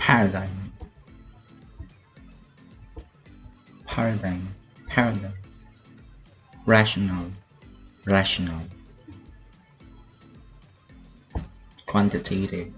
paradigm, paradigm, paradigm, rational, rational, quantitative,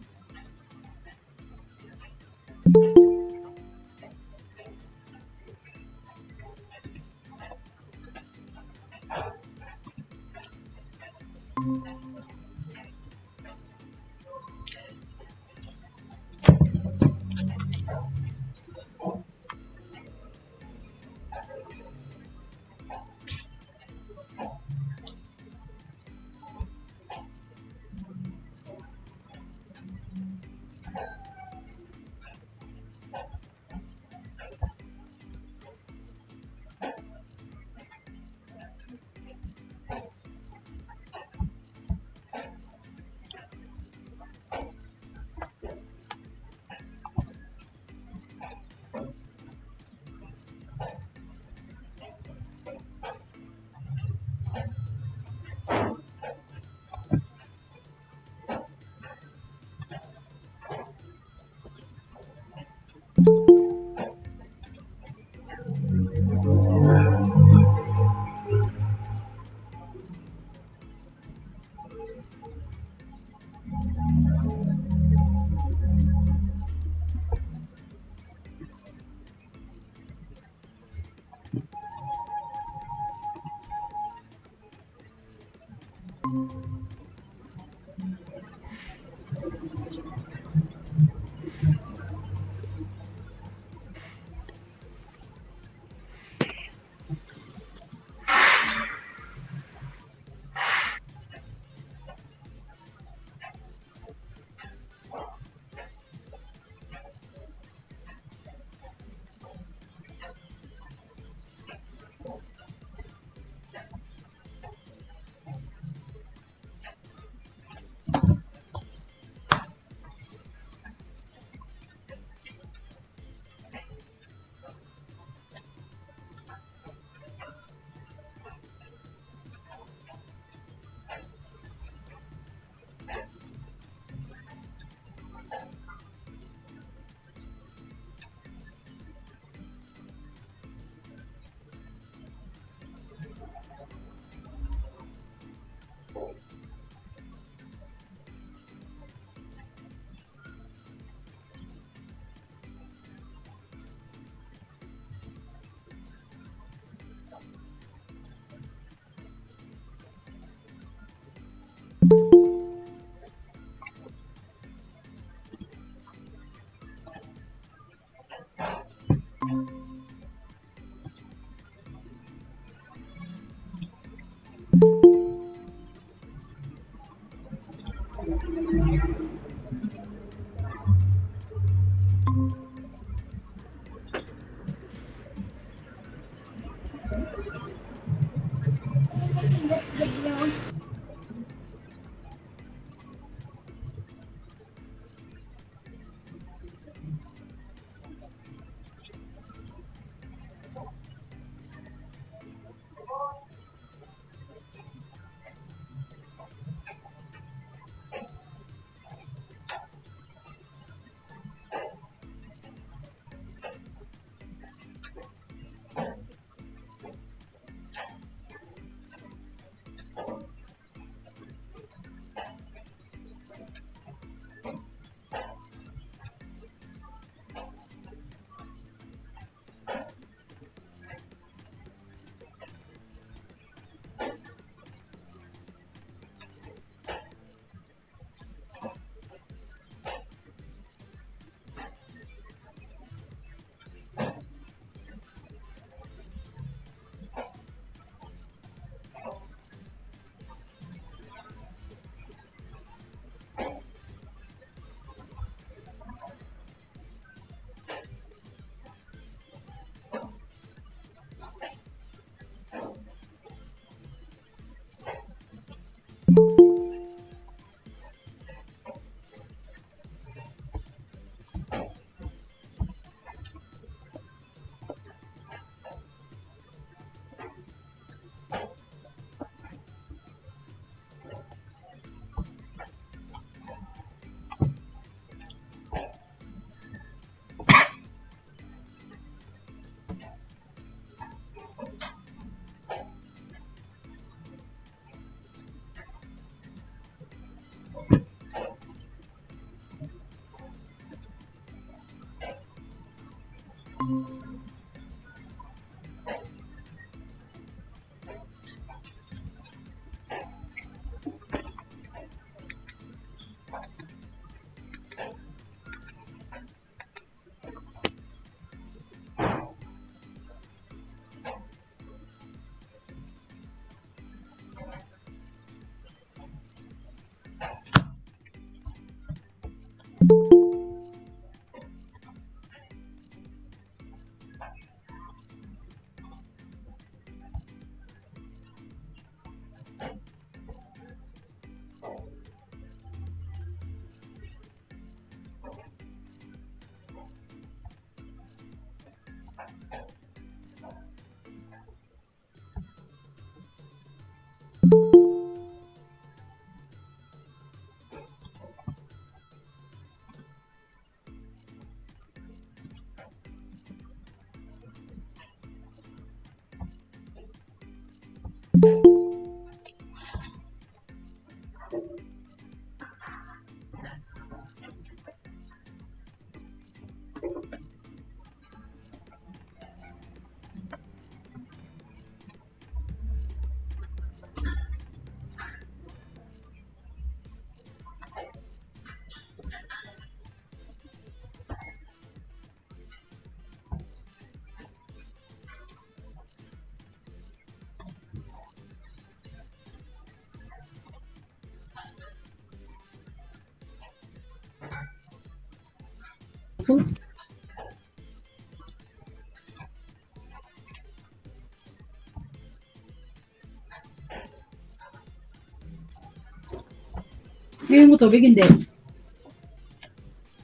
Ngayon mo tubig, hindi.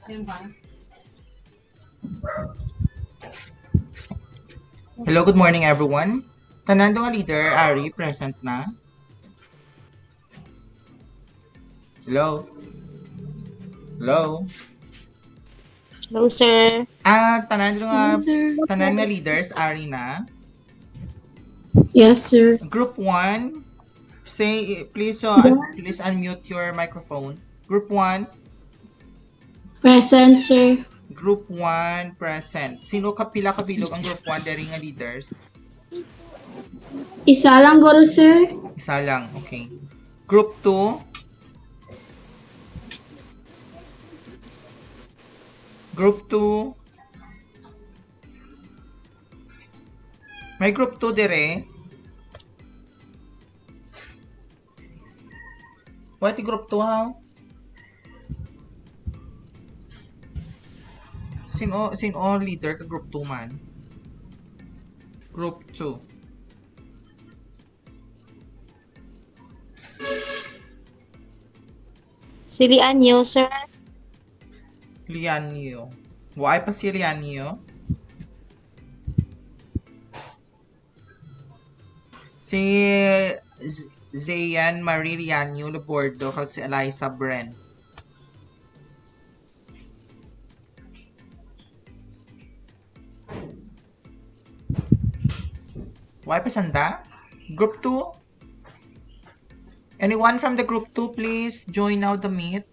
Ayun ba? Hello, good morning everyone. Tanan nga leader, Ari, present na. Hello? Hello? Hello, sir. Tanan nga leaders, Ari na. Yes, sir. Group 1, please unmute your microphone. Group 1, Present, sir. Group 1, present. Sino kapila kabilog ang Group 1 diri nga leaders? Isa lang, guro, sir. Isa lang, okay. Group 2, Group 2, may Group 2 dire. What Group 2 ha? Sino leader ka Group 2 man? Group 2. Si Lianyo, sir. Lianyo. Why pa si Lianyo? Si Zayan Marie Lianyo Labordo kag si Eliza Bren. Why pa sanda? Group 2? Anyone from the group 2 please join now the meet.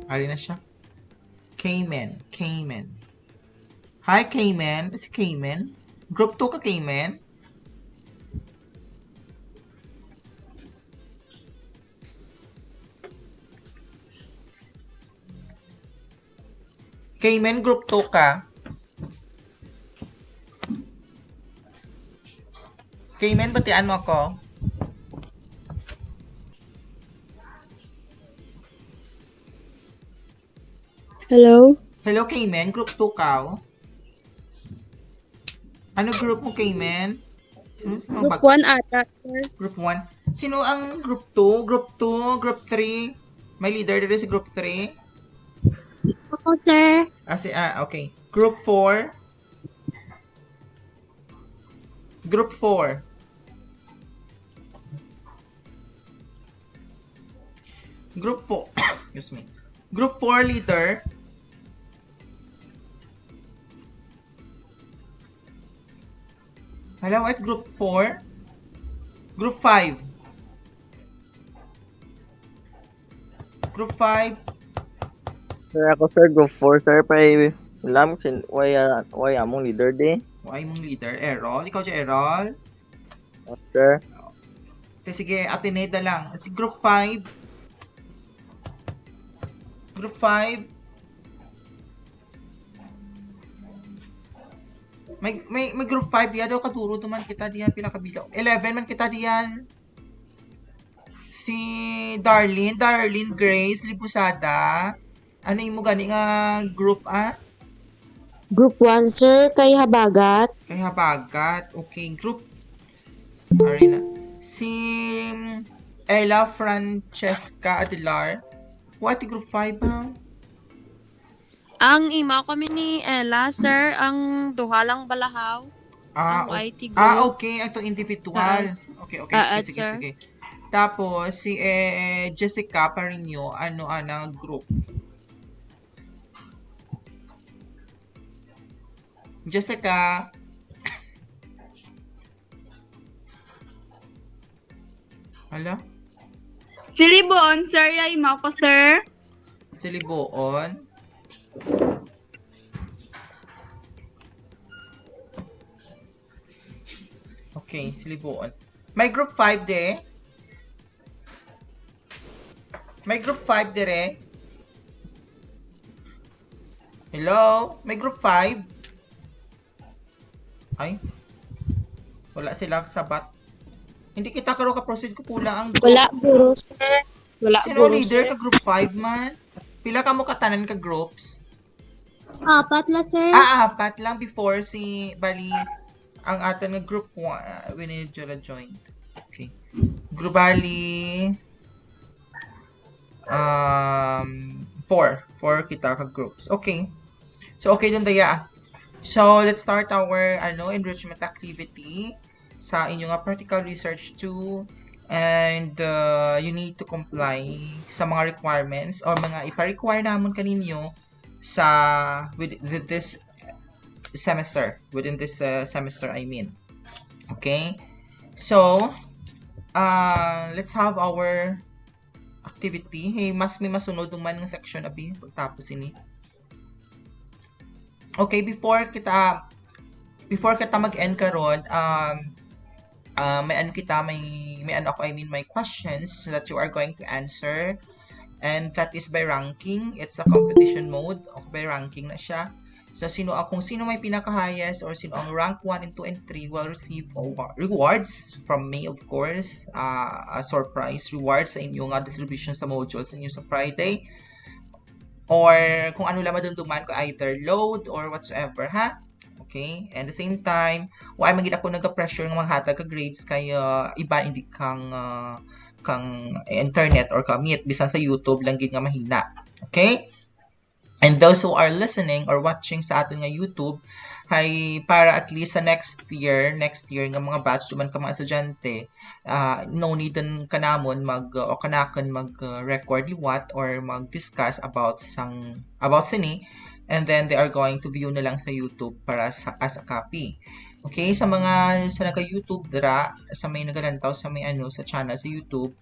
Ari na siya. Cayman. Hi Cayman. Si Cayman. Group 2 ka Cayman? Cayman, Group 2 ka? Cayman, batian mo ako. Hello? Hello, Cayman. Group 2 ka? Ano group mo, Cayman? Group 1 ata, sir. Group 1. Sino ang group 2? Group 2? Group 3? May leader dito si group 3? Ako, sir. Okay. Group 4? Group 4? Group 4. Excuse me. Group 4 leader? Hello, at group 4? Group 5? Group 5? Sir, ako sir, group 4 sir, pray wala mo sin way among leader di. Why mong leader? Errol? Ikaw siya, Errol? Sir, Sige, Ateneda lang. Si Group 5. Group 5. May group 5 diya daw kaduro man kita diyan pinakabilaw. 11 man kita diyan. Si Darlene Grace Libusada. Ano mo gani nga group Group 1, sir, kay Habagat. Kay Habagat. Okay, group Arena. Si Ella Francesca Adelar. What group 5 ha? Ang imaw kami ni Ella, sir, ang duha lang balahaw. Ang IT group. Okay. Ito individual. Okay. Sige. Tapos, si Jessica Parinyo, anang group? Jessica. Hala? Silibon, sir, yay mo ko, sir. Siliboon. Okay, Siliboon. May group 5 de. May group 5 dire. Hello? May group 5? Ay. Wala silang sabat. Hindi kita karo ka-proceed ko pula ang group. Wala guro, sir. Wala Sino guro, leader sir. ka group 5 man? Pila ka mo katanan ka groups? Apat la, sir. Apat lang before si Bali ang atin nga group 1 we need to join. Okay. Group Bali 4 kita ka groups. Okay. So okay dun daya. So let's start our enrichment activity sa inyong practical research 2 and you need to comply sa mga requirements or mga ipa-require namon kaninyo sa with this semester, within this semester I mean. Okay? So, let's have our activity. Hey, may masunod man ng section abi pagtapos ini. Okay, before kita mag-end karon, may questions that you are going to answer. And that is by ranking. It's a competition mode of by ranking na siya. So, kung sino may pinaka-highest or sino ang rank 1 and 2 and 3 will receive rewards from me, of course. A surprise rewards sa inyong distribution sa modules ninyo sa Friday. Or kung ano lang madumduman ko, either load or whatsoever, ha? Okay? And at the same time, why magiging ako nagka-pressure ng mga hatag ka grades kaya iba hindi kang internet or ka-meet bisan sa YouTube lang gid nga mahina. Okay? And those who are listening or watching sa atin nga YouTube ay para at least sa next year nga mga batch duman ka mga estudyante, no need kanamon mag-record liwat or mag-discuss about sini, and then they are going to view na lang sa YouTube para as a copy. Okay, sa naka-YouTube dira, sa may nagalantaw sa may sa channel sa YouTube,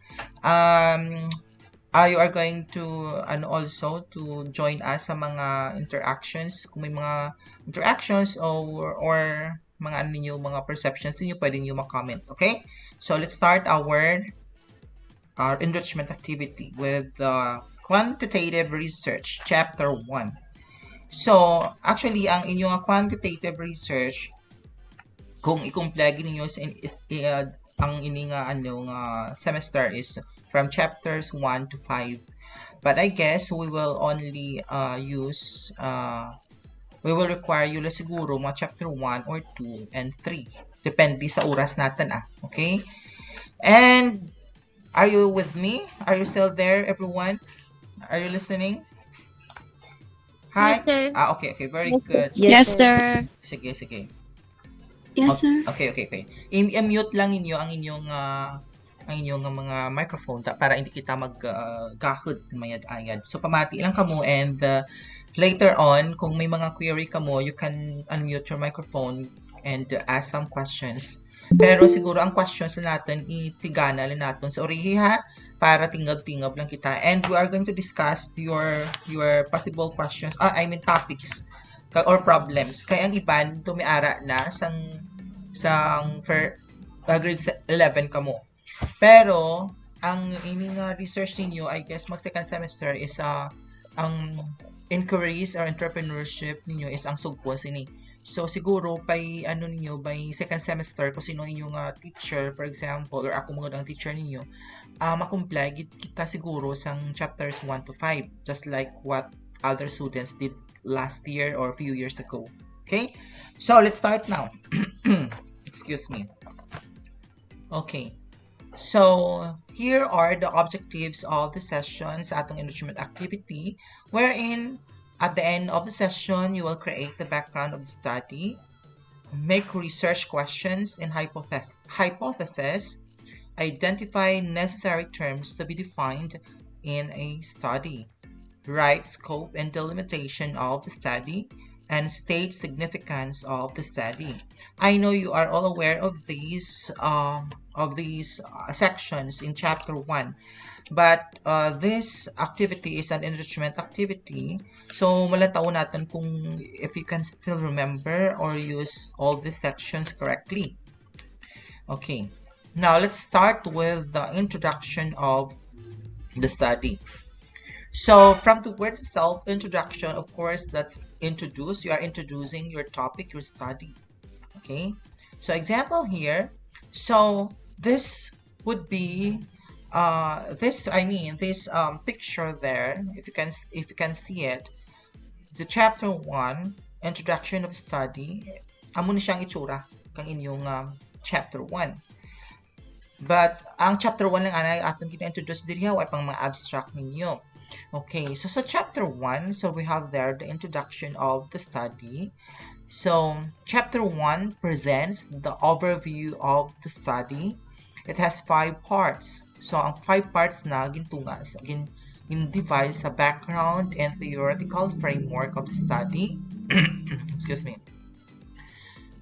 you are going to also to join us sa mga interactions. Kung may mga interactions or mga mga perceptions niyo, pwede niyo ma-comment. Okay? So let's start our enrichment activity with quantitative research chapter 1. So, actually ang inyong quantitative research kung i-complete niyo ang ining semester is from chapters 1 to 5. But I guess we will only we will require you siguro mga chapter 1 or 2 and 3. Depende sa oras natin Okay? And are you with me? Are you still there, everyone? Are you listening? Hi? Yes, sir. Okay. Very good. Yes, sir. Sige. Yes, sir. Okay. I-mute lang ninyo ang inyong mga microphone para hindi kita mag-gahod mayad-ayad. So, pamati lang kamo and later on, kung may mga query kamo, you can unmute your microphone and ask some questions. Pero siguro ang questions natin, itigana lang natin sa orihi ha. para tingab-tingab lang kita. And we are going to discuss your possible questions, topics or problems. Kaya ang iban, tumiara na sang grade 11 ka mo. Pero, ang inyong research ninyo, I guess, mag second semester is ang inquiries or entrepreneurship ninyo is ang sugpon sini. So, siguro, by second semester, kung sino inyong teacher, for example, or ako mga ang teacher ninyo, makumply kita siguro sang chapters 1 to 5, just like what other students did last year or a few years ago. Okay? So, let's start now. Excuse me. Okay. So, here are the objectives of the session sa atong enrichment activity, wherein at the end of the session, you will create the background of the study, make research questions and hypothesis, identify necessary terms to be defined in a study, write scope and delimitation of the study, and state significance of the study. I know you are all aware of these sections in chapter 1, but this activity is an enrichment activity, so malataw natin kung if you can still remember or use all these sections correctly. Okay, now let's start with the introduction of the study. So from the word itself, introduction, of course, that's introduce. You are introducing your topic, your study. Okay. So example here. So this would be this picture there. If you can see it, the chapter 1, introduction of study. Amo ni siyang itsura kang inyong chapter 1. But ang chapter 1 lang anay atong gina-introduce diri ay pang mga abstract ninyo. Okay, so chapter 1, so we have there the introduction of the study. So chapter 1 presents the overview of the study. It has 5 parts. So ang 5 parts na gintunga gin-divide sa background and theoretical framework of the study. Excuse me.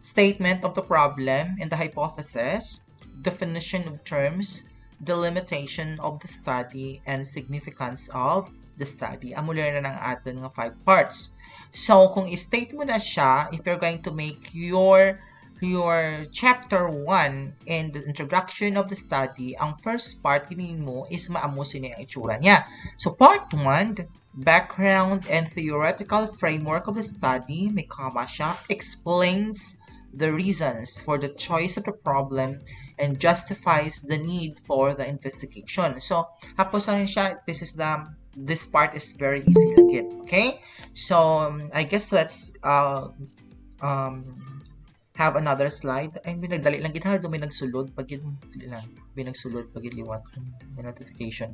Statement of the problem and the hypothesis, definition of terms, delimitation of the study, and significance of the study. Amuler na ng aton nga 5 parts. So, kung i-state mo na siya, if you're going to make your chapter 1 and the introduction of the study, ang first part ginin mo is maamusin niya ang itsura niya. So, part 1, background and theoretical framework of the study, may comma siya, explains the reasons for the choice of the problem and justifies the need for the investigation. So, tapos ano siya, this part is very easy to get. Okay? So, I guess let's have another slide. Ay, binagdali lang gid ha, may nagsulod pag binagsulod pag liwat may notification.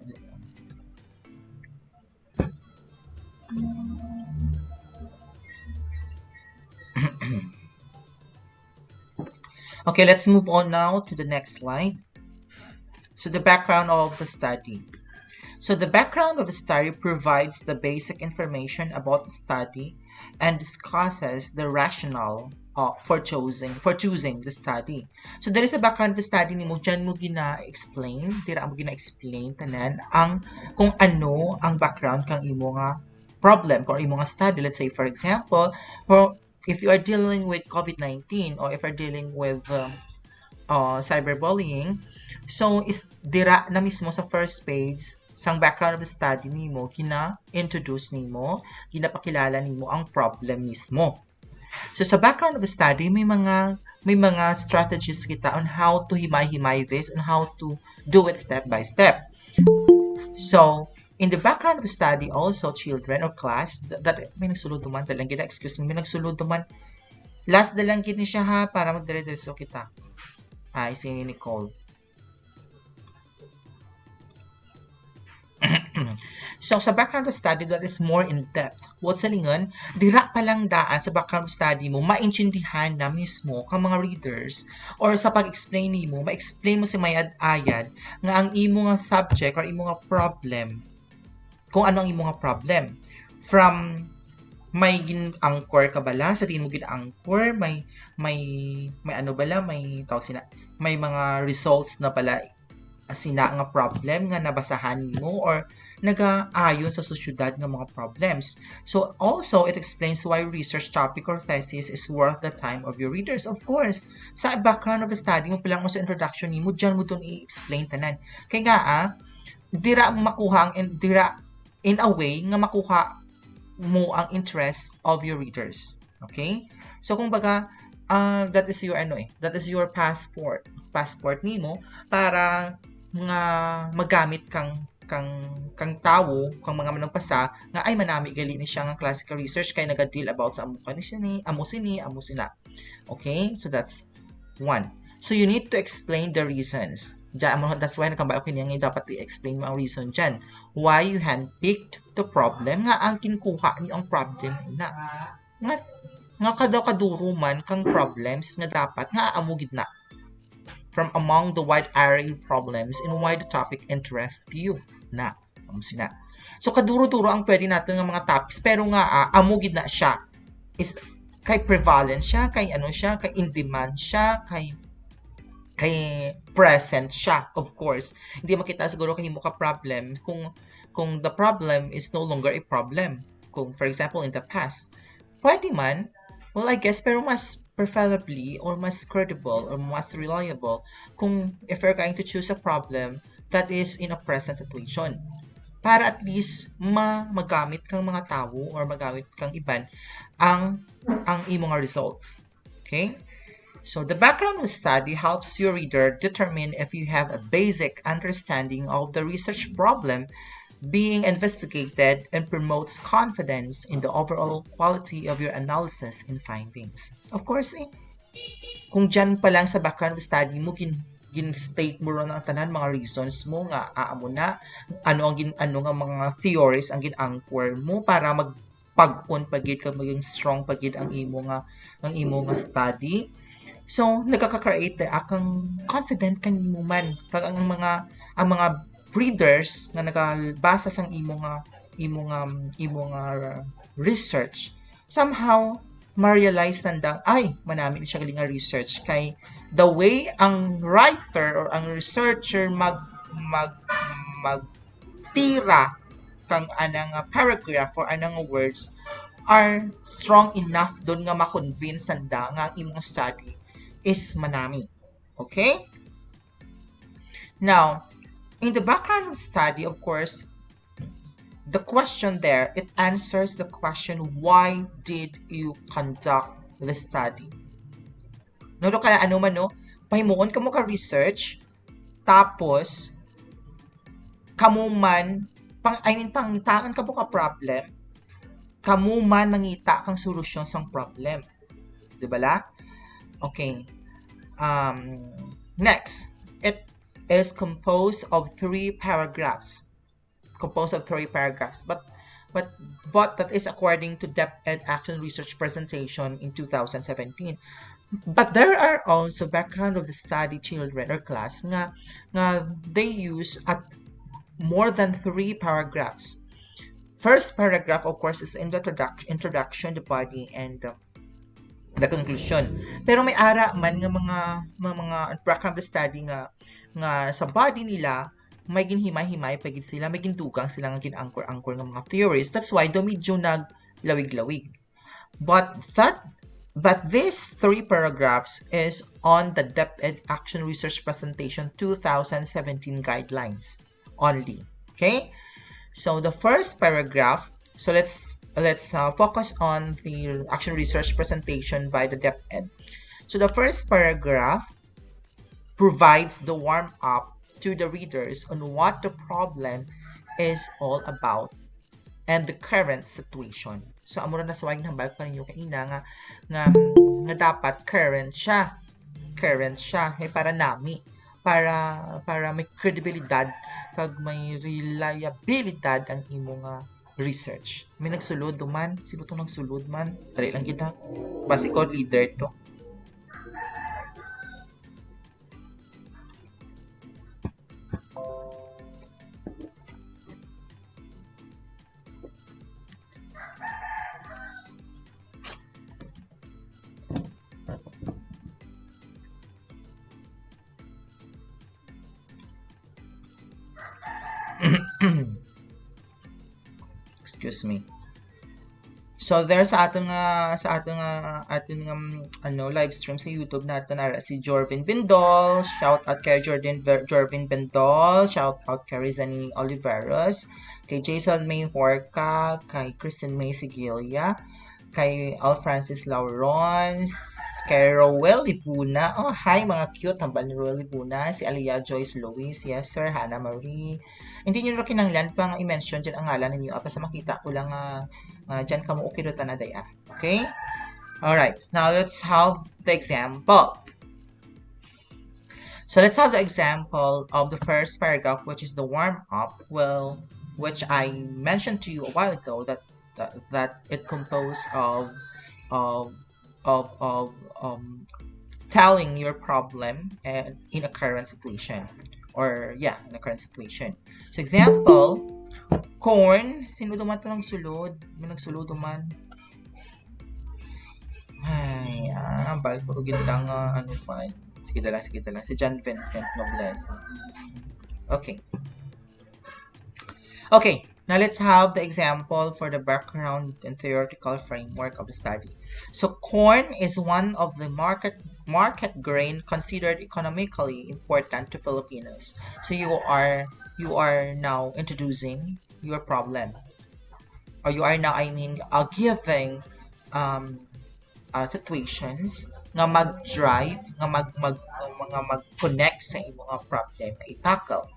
Okay, let's move on now to the next slide. So the background of the study. So the background of the study provides the basic information about the study and discusses the rationale for choosing the study. So there is a background of the study nimo dyan mo gina-explain, tanan ang kung ano ang background kang imo nga problem or imo nga study. Let's say for example, if you are dealing with COVID-19 or if you're dealing with cyberbullying, so is dira na mismo sa first page sang background of the study nimo, kina-introduce nimo, ginapakilala nimo ang problem mismo. So sa background of the study, may mga strategies kita on how to himay-himay this, on how to do it step by step. So in the background of the study also, children or class, that may nagsulod duman talang gina, excuse me, may nagsulod duman. Last na lang gini siya ha, para magdire-diretso kita. Ay, si Nicole. So, sa background of study that is more in-depth, what sa lingon, dira pa lang daan sa background of study mo, maintindihan na mismo ka mga readers or sa pag-explain mo, ma-explain mo si mayad-ayad nga ang imo nga subject or imo nga problem, kung ano ang imo nga problem. From may gin-anchor ka bala, sa tingin mo gin-anchor, may ano bala, may tawag sila, may mga results na pala sina nga problem nga nabasahan nimo or nagaayon sa sosyedad nga mga problems. So also it explains why research topic or thesis is worth the time of your readers. Of course, sa background of the study mo pa lang mo sa introduction nimo, diyan mo don i-explain tanan. Kay nga dira makuha dira in a way nga makuha mo ang interest of your readers. Okay? So kung baga that is your that is your passport nimo para nga magamit kang tawo, kang mga managpasa nga ay manami gali ni siya nga classical research kay naga-deal about sa amo sila. Okay? So that's one. So you need to explain the reasons. That's why nakabalo ko niya nga dapat i-explain mo ang reason dyan. Why you handpicked the problem nga ang kinkuha niyo ang problem na. Nga kaduro man kang problems nga dapat nga amugid na from among the wide array of problems and why the topic interests you na. Sina. So kaduro-duro ang pwede natin ng mga topics pero nga amugid na siya is kay prevalent siya, kay kay in demand siya, kay present siya, of course. Hindi makita siguro kay mo ka problem kung the problem is no longer a problem. Kung for example in the past, pwede man, well I guess pero mas preferably or mas credible or mas reliable kung if you're going to choose a problem that is in a present situation. Para at least magamit kang mga tao or magamit kang iban ang imong results. Okay? So the background of study helps your reader determine if you have a basic understanding of the research problem being investigated and promotes confidence in the overall quality of your analysis and findings. Of course, kung dyan pa lang sa background of study mo, gin-state mo ron ang tanan mga reasons mo nga aamo na ano nga mga theories ang gin-anchor mo para magpag-on pagid ka maging strong pagid ang imo nga study. So nagkaka-create akang confident kanimo man kag ang mga readers nga nagbasa sang imo nga research somehow ma-realize nandang ay manami siya galing nga research kay the way ang writer or ang researcher magtira kang anang paragraph or anang words are strong enough doon nga ma-convince nanda nga imong study is manami. Okay? Now, in the background of study, of course, the question there, it answers the question, why did you conduct the study? No, kaya pahimuon ka mo ka research, tapos, kamu man, pangitaan ka mo ka problem, kamu man nangita kang solusyon sang problem. Diba la? Okay. Next, it is composed of 3 paragraphs. But that is according to Depth Ed Action Research presentation in 2017. But there are also background of the study children or class nga they use at more than 3 paragraphs. First paragraph, of course, is in the introduction, the body, and the conclusion. Pero may ara man nga mga background of the study nga sa body nila may ginhimay-himay pagid sila, may gindugang sila nga gin-anchor ng mga theories. That's why do medyo naglawig-lawig. But these 3 paragraphs is on the Depth Ed Action Research Presentation 2017 guidelines only. Okay? So the first paragraph, so let's focus on the action research presentation by the Depth Ed. So the first paragraph provides the warm-up to the readers on what the problem is all about and the current situation. So amo na sawag ng balik pa ninyo kaina nga dapat current siya para nami para may credibilidad kag may reliabilidad ang imo nga research. May nagsulod man, sino tong nagsulod man? Dali lang kita. Basi ko leader to. Excuse me. So there sa ating live stream sa YouTube natin ara si Jorvin Bindol. Shout out kay Jorvin Bindol. Shout out kay Rizani Oliveros, kay Jason May Horca, kay Kristen May Sigilia, kay Al Francis Laurons, kay Rowell Lipuna. Oh, hi mga cute. Hambal ni Rowell Lipuna. Si Alia Joyce Luis. Yes, sir. Hannah Marie. Hindi nyo rin kinanglan pang i-mention dyan ang ngalan ninyo. Apa sa makita ko lang dyan ka mo ukirutan na daya. Okay? Alright. Now, let's have the example. So, let's have the example of the first paragraph, which is the warm-up. Well, which I mentioned to you a while ago that it composed of telling your problem in a current situation, or in a current situation. So example, corn. Sino duman to ng sulod? May nagsulod man. Ay, balik ko gindang ano pa. Sige dala. Si John Vincent Nobles. Okay. Now, let's have the example for the background and theoretical framework of the study. So, corn is one of the market grain considered economically important to Filipinos. So, you are now introducing your problem, or you are now, giving situations nga mag-drive, nga mag-connect sa imong problem na i-tackle.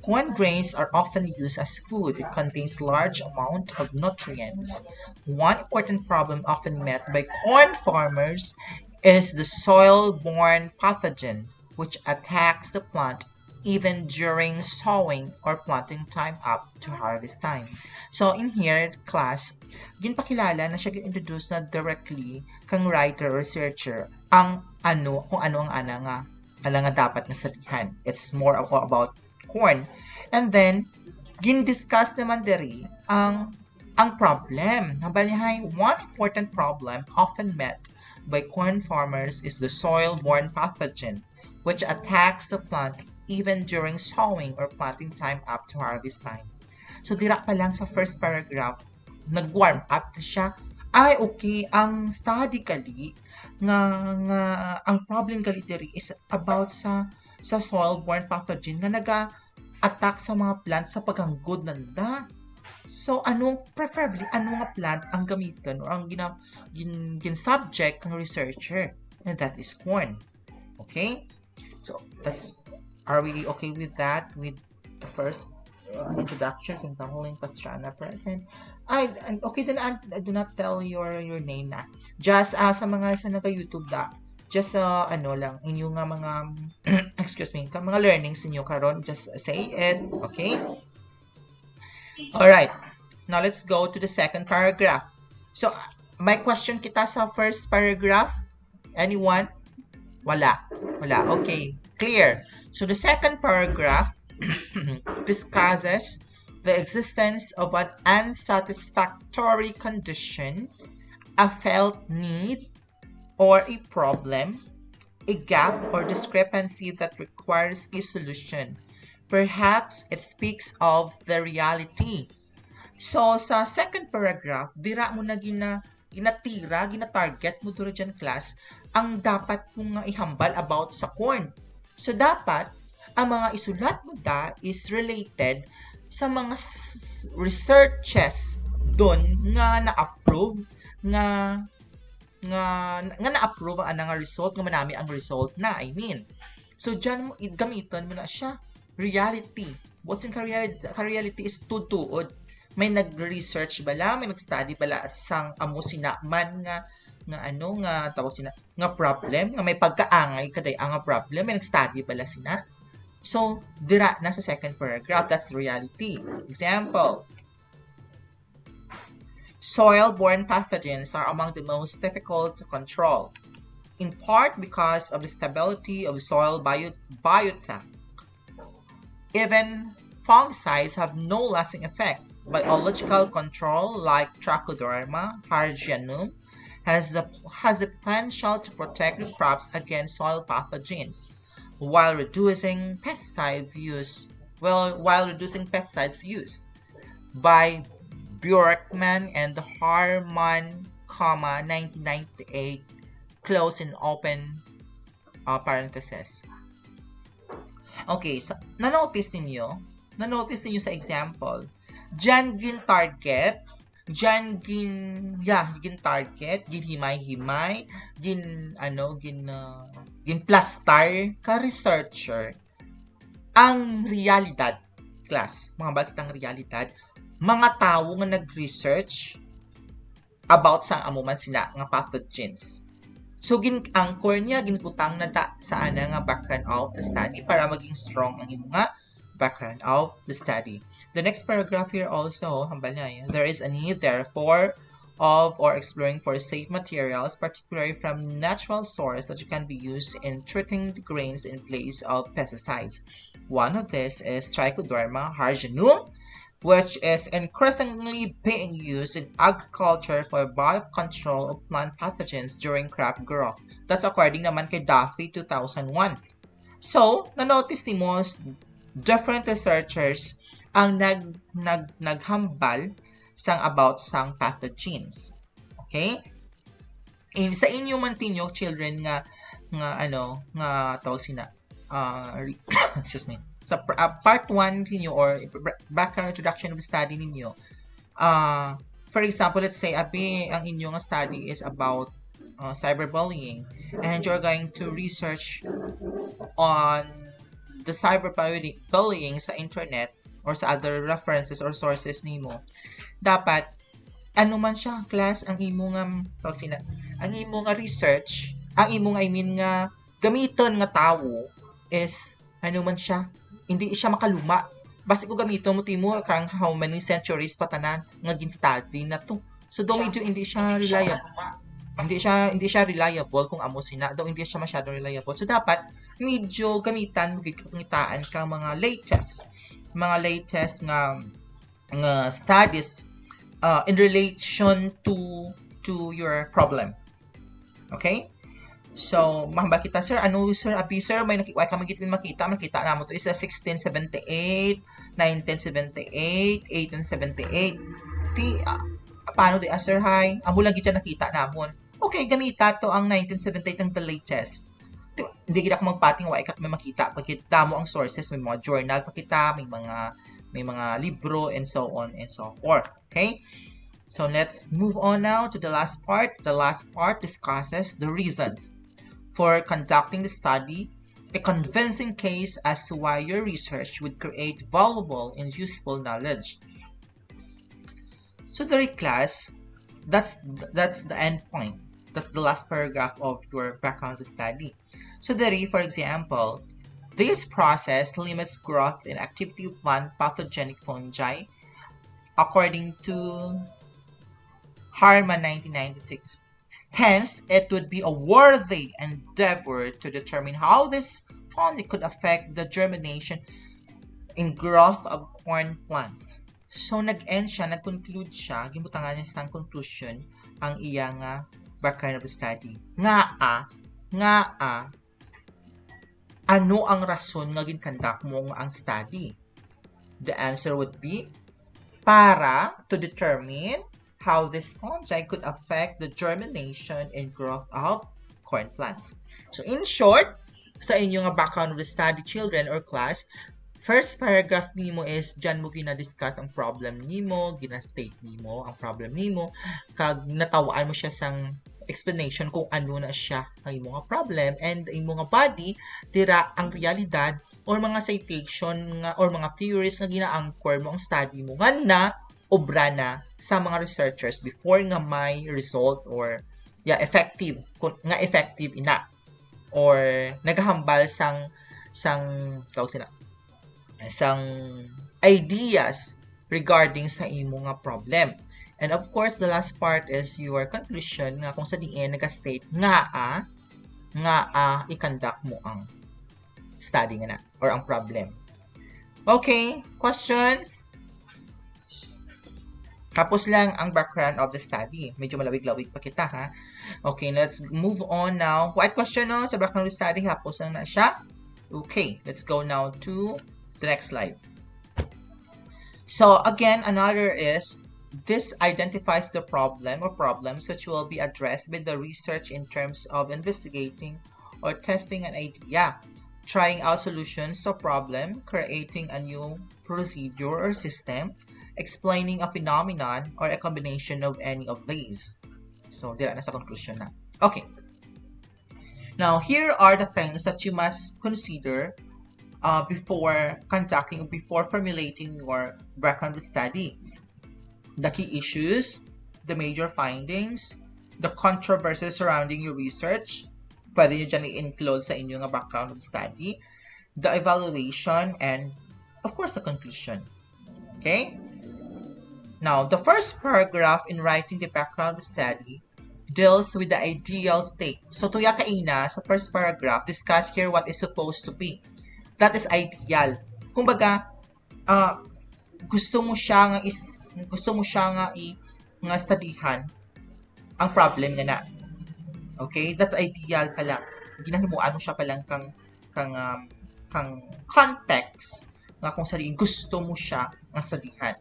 Corn grains are often used as food. It contains large amount of nutrients. One important problem often met by corn farmers is the soil-borne pathogen, which attacks the plant even during sowing or planting time up to harvest time. So in here, class, ginpakilala na siya introduce na directly kang writer or researcher kung ano ang ana nga dapat nga sabihan. It's more about corn. And then, gin-discuss naman diri ang problem. Nabalihay, one important problem often met by corn farmers is the soil-borne pathogen, which attacks the plant even during sowing or planting time up to harvest time. So, dira pa lang sa first paragraph, nag-warm up na siya. Ay, okay, ang study kali nga ang problem kali diri is about sa soil-borne pathogen nga naga-attack sa mga plant sa paghanggod nanda. So, preferably, nga plant ang gamitin or ang gin-subject ng researcher? And that is corn. Okay? So, are we okay with that? With the first introduction, kung tahuling pastrana present? Okay, then I do not tell your name na. Just sa mga sa naka-YouTube just lang inyo nga mga excuse me, mga learnings niyo karon, just say it, okay? All right. Now let's go to the second paragraph. So, may question kita sa first paragraph? Anyone? Wala. Okay, clear. So the second paragraph discusses the existence of an unsatisfactory condition, a felt need, or a problem, a gap or discrepancy that requires a solution. Perhaps it speaks of the reality. So, sa second paragraph, dira mo na gina-target mo duro dyan, class, ang dapat mong ihambal about sa corn. So, dapat, ang mga isulat mo is related sa mga researches doon nga na-approve nga na-approve ang nga result, nga manami ang result na, So, dyan mo, gamitan mo na siya. Reality. What's in reality is tutuod. May nag-research bala, may nag-study bala sang amo sinaman nga tawag sina nga problem, nga may pagkaangay kaday ang problem, may nag-study bala sina. So, dira na sa second paragraph, that's reality. Example, soil-borne pathogens are among the most difficult to control, in part because of the stability of soil biota. Even fungicides have no lasting effect. Biological control like Trichoderma harzianum has the potential to protect the crops against soil pathogens, while reducing pesticides use while reducing pesticides use by Bjorkman and Harman, 1998, close and open parenthesis. Okay, so na-notice ninyo sa example, dyan gin target, gin target, gin himay-himay, gin plastar ka researcher. Ang realidad, class, mga batitang realidad, mga tao nga nag-research about sa amuman sina nga pathogens. So, gin-anchor niya, ginputang na sa nga background of the study para maging strong ang imo nga background of the study. The next paragraph here also, hambal niya, there is a need, therefore, of or exploring for safe materials, particularly from natural source that can be used in treating the grains in place of pesticides. One of this is Trichoderma hargenum, which is increasingly being used in agriculture for biocontrol of plant pathogens during crop growth. That's according naman kay Duffy 2001. So, na-notice ni mo, different researchers ang naghambal about sang pathogens. Okay? Sa inyo man tinyo, children, nga tawag sina, excuse me, sa part 1 ninyo or background introduction of the study ninyo, for example, let's say, ang inyong study is about cyberbullying, and you're going to research on the cyberbullying sa internet or sa other references or sources nimo. Dapat, ano man siya, class, ang imo nga research, ang imo nga, nga gamiton nga tao is, ano man siya, hindi siya makaluma. Basta ko gamiton mo timo kang how many centuries patanan nga gin-study na to. So, do medyo hindi siya reliable. Hindi siya reliable kung amo sina. Do hindi siya masyadong reliable. So, dapat, medyo gamitan, magigitaan ka mga latest nga studies in relation to your problem. Okay? So, mahamba kita, sir. Ano, sir? Abi, sir, may nakita na mo to isa 1678, 1978, 1878. Paano di, sir, hi? Amo lang kita nakita namon. Okay, gamita to ang 1978 ang the latest. Hindi kita magpating wa ikat may makita pagkita mo ang sources, may mga journal pakita, may mga libro and so on and so forth. Okay? So let's move on now to the last part. The last part discusses the reasons for conducting the study, a convincing case as to why your research would create valuable and useful knowledge. So the class, that's the end point. That's the last paragraph of your background study. So for example, this process limits growth and activity of plant pathogenic fungi according to Harman 1996. Hence, it would be a worthy endeavor to determine how this fungi could affect the germination and growth of corn plants. So, nag-conclude siya, gibutangan niya sa conclusion ang iya nga background of the study. Ano ang rason nga ginkandak mo ang study? The answer would be para to determine how this fungi could affect the germination and growth of corn plants. So in short, sa inyo nga background of the study, children or class, first paragraph nimo is dyan mo gina-discuss ang problem nimo, gina-state nimo ang problem nimo, kag natawaan mo siya sang explanation kung ano na siya ang imong problem, and imong body tira ang realidad or mga citation nga or mga theories nga gina-anchor mo ang study mo nga na obra na sa mga researchers before nga may result or effective ina or naghahambal sang ideas regarding sa imo nga problem. And of course, the last part is your conclusion nga kung sa diin naga-state nga i-conduct mo ang study nga na or ang problem. Okay, questions? Tapos lang ang background of the study. Medyo malawig-lawig pa kita, ha? Okay, let's move on now. What question no? Sa background of the study, tapos lang na siya. Okay, let's go now to the next slide. So again, another is this identifies the problem or problems which will be addressed with the research in terms of investigating or testing an idea, trying out solutions to a problem, creating a new procedure or system, explaining a phenomenon, or a combination of any of these. So, dira na sa conclusion na. Okay. Now, here are the things that you must consider before formulating your background study. The key issues, the major findings, the controversies surrounding your research, pwede nyo dyan i-include sa inyong background study, the evaluation, and of course the conclusion. Okay? Now, the first paragraph in writing the background study deals with the ideal state. So, tuya kaina, sa first paragraph, discuss here what is supposed to be. That is ideal. Kumbaga, gusto mo siya nga studyhan ang problem nga na. Okay? That's ideal pa lang. Ginahimuan mo siya pa lang kang context nga kung saan gusto mo siya nga studyhan.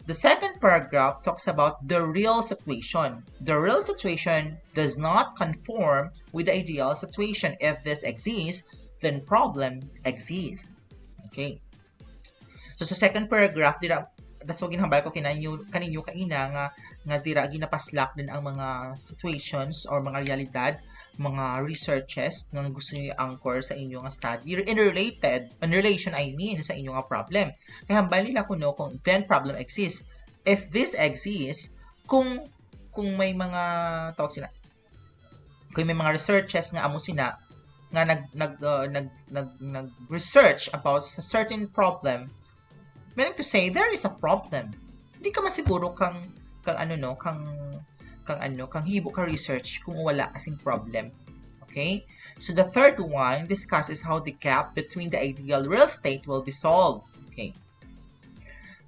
The second paragraph talks about the real situation. The real situation does not conform with the ideal situation. If this exists, then problem exists. Okay. So sa second paragraph, that's what ginhambal ko kaninyo kaina nga dira ginapaslak din ang mga situations or mga realidad, mga researches nga gusto niyo i-anchor sa inyong study in relation sa inyong problem. Kaya hambal nila kuno kung then problem exists. If this exists, kung may mga tawag sila, kung may mga researches nga amo sina nga nag-research about a certain problem, meaning to say there is a problem. Hindi ka man siguro kang hibo ka research kung wala kasing problem. Okay? So the third one discusses how the gap between the ideal real state will be solved. Okay.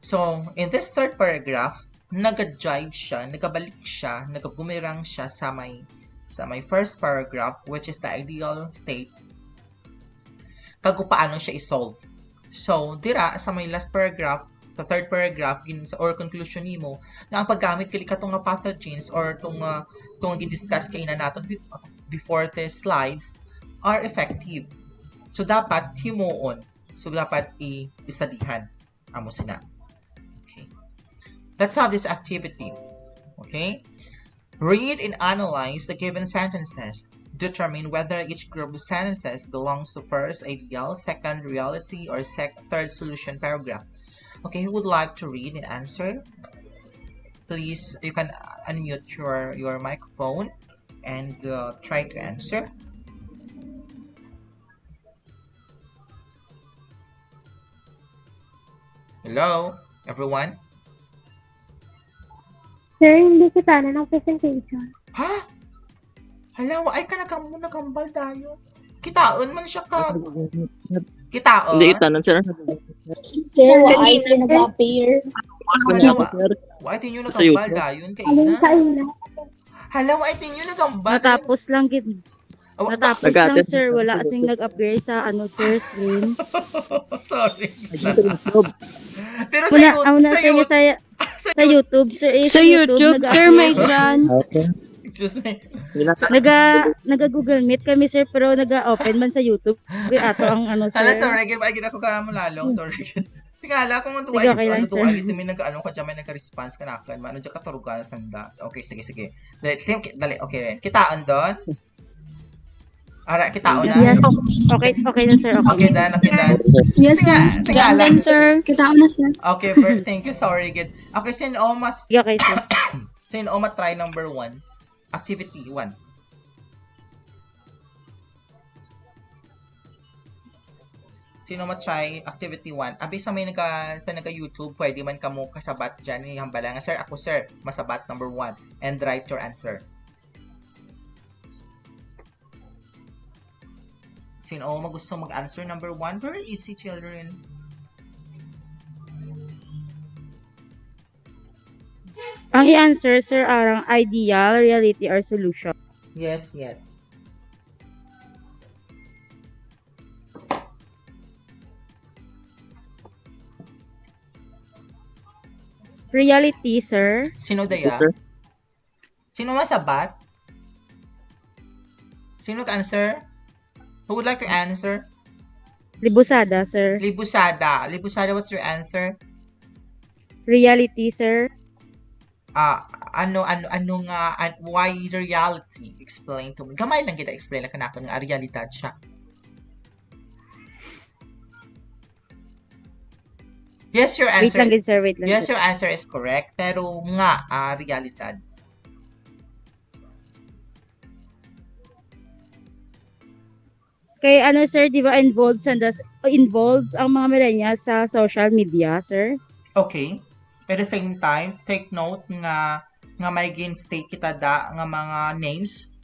So, in this third paragraph, nag-jive siya, nagabalik siya, nag-boomerang siya sa may first paragraph, which is the ideal state, kag paano siya i-solve. So, dira sa may last paragraph, the third paragraph or conclusion nimo na ang paggamit kali katong nga pathogens or tong gi-discuss kay na naton before the slides are effective. So dapat himuon. So dapat i-studyhan amo sina. Okay. Let's have this activity. Okay? Read and analyze the given sentences. Determine whether each group of sentences belongs to first ideal, second reality, or third solution paragraph. Okay, who would like to read and answer? Please, you can unmute your microphone and try to answer. Hello, everyone? Sir, hindi kita na ng presentation. Ha? Hello, ay ka nagambal tayo. Kitaon man siya ka. Kitaon? Hindi itanan sir. Sir, why sir nag-appear? Why tinyo nagambal dayon kay ina? Hello, why tinyo nagambal? Natapos lang gid. Natapos lang sir, wala kasing nag-appear sa screen. Sorry. Pero sa YouTube sir. Sa YouTube, sir, may dyan. Excuse me. Naga-Google Meet kami sir, pero naga-open man sa YouTube. Kaya ato ang sir. Hala, sorry, gina ko ka mo lalong. Sorry. Tingala kung ano Sige, okay lang, sir. may nag-ano ka dyan, may nagka-response ka na kan. Ano dyan katurugan sa sanda. Okay, sige. Dali, okay. Kitaan doon? Ara, kitaon na? Yes. Okay na sir. Okay dan. Yes, sir. Tingala. sir. Kitaon na, sir. Okay, thank you. Sorry, good. Okay, sino Okay sir. try number 1. Activity 1. Sino try activity 1? Abi sa may naka-YouTube, pwede man kamo kasabat dyan. Hambala nga, sir, ako sir, masabat number 1. And write your answer. Sino gusto mag-answer number 1? Very easy, children. Ang i-answer sir arang ideal, reality, or solution. Yes. Reality, sir. Sino Yes, daya? sir. Sino masabat? Sino ka-answer? Who would like to answer? Libusada, sir. Libusada. Libusada, what's your answer? Reality, sir. Why reality? Explain to me. Gamay lang kita explain lang kanako nga realidad siya. Yes, your Wait answer. lang, sir. Wait lang. Yes, Sir. your answer is correct. Pero nga, realidad. Kay ano, sir, di ba involved ang mga millennials sa social media, sir? Okay. At the same time, take note nga may state kita nga mga names.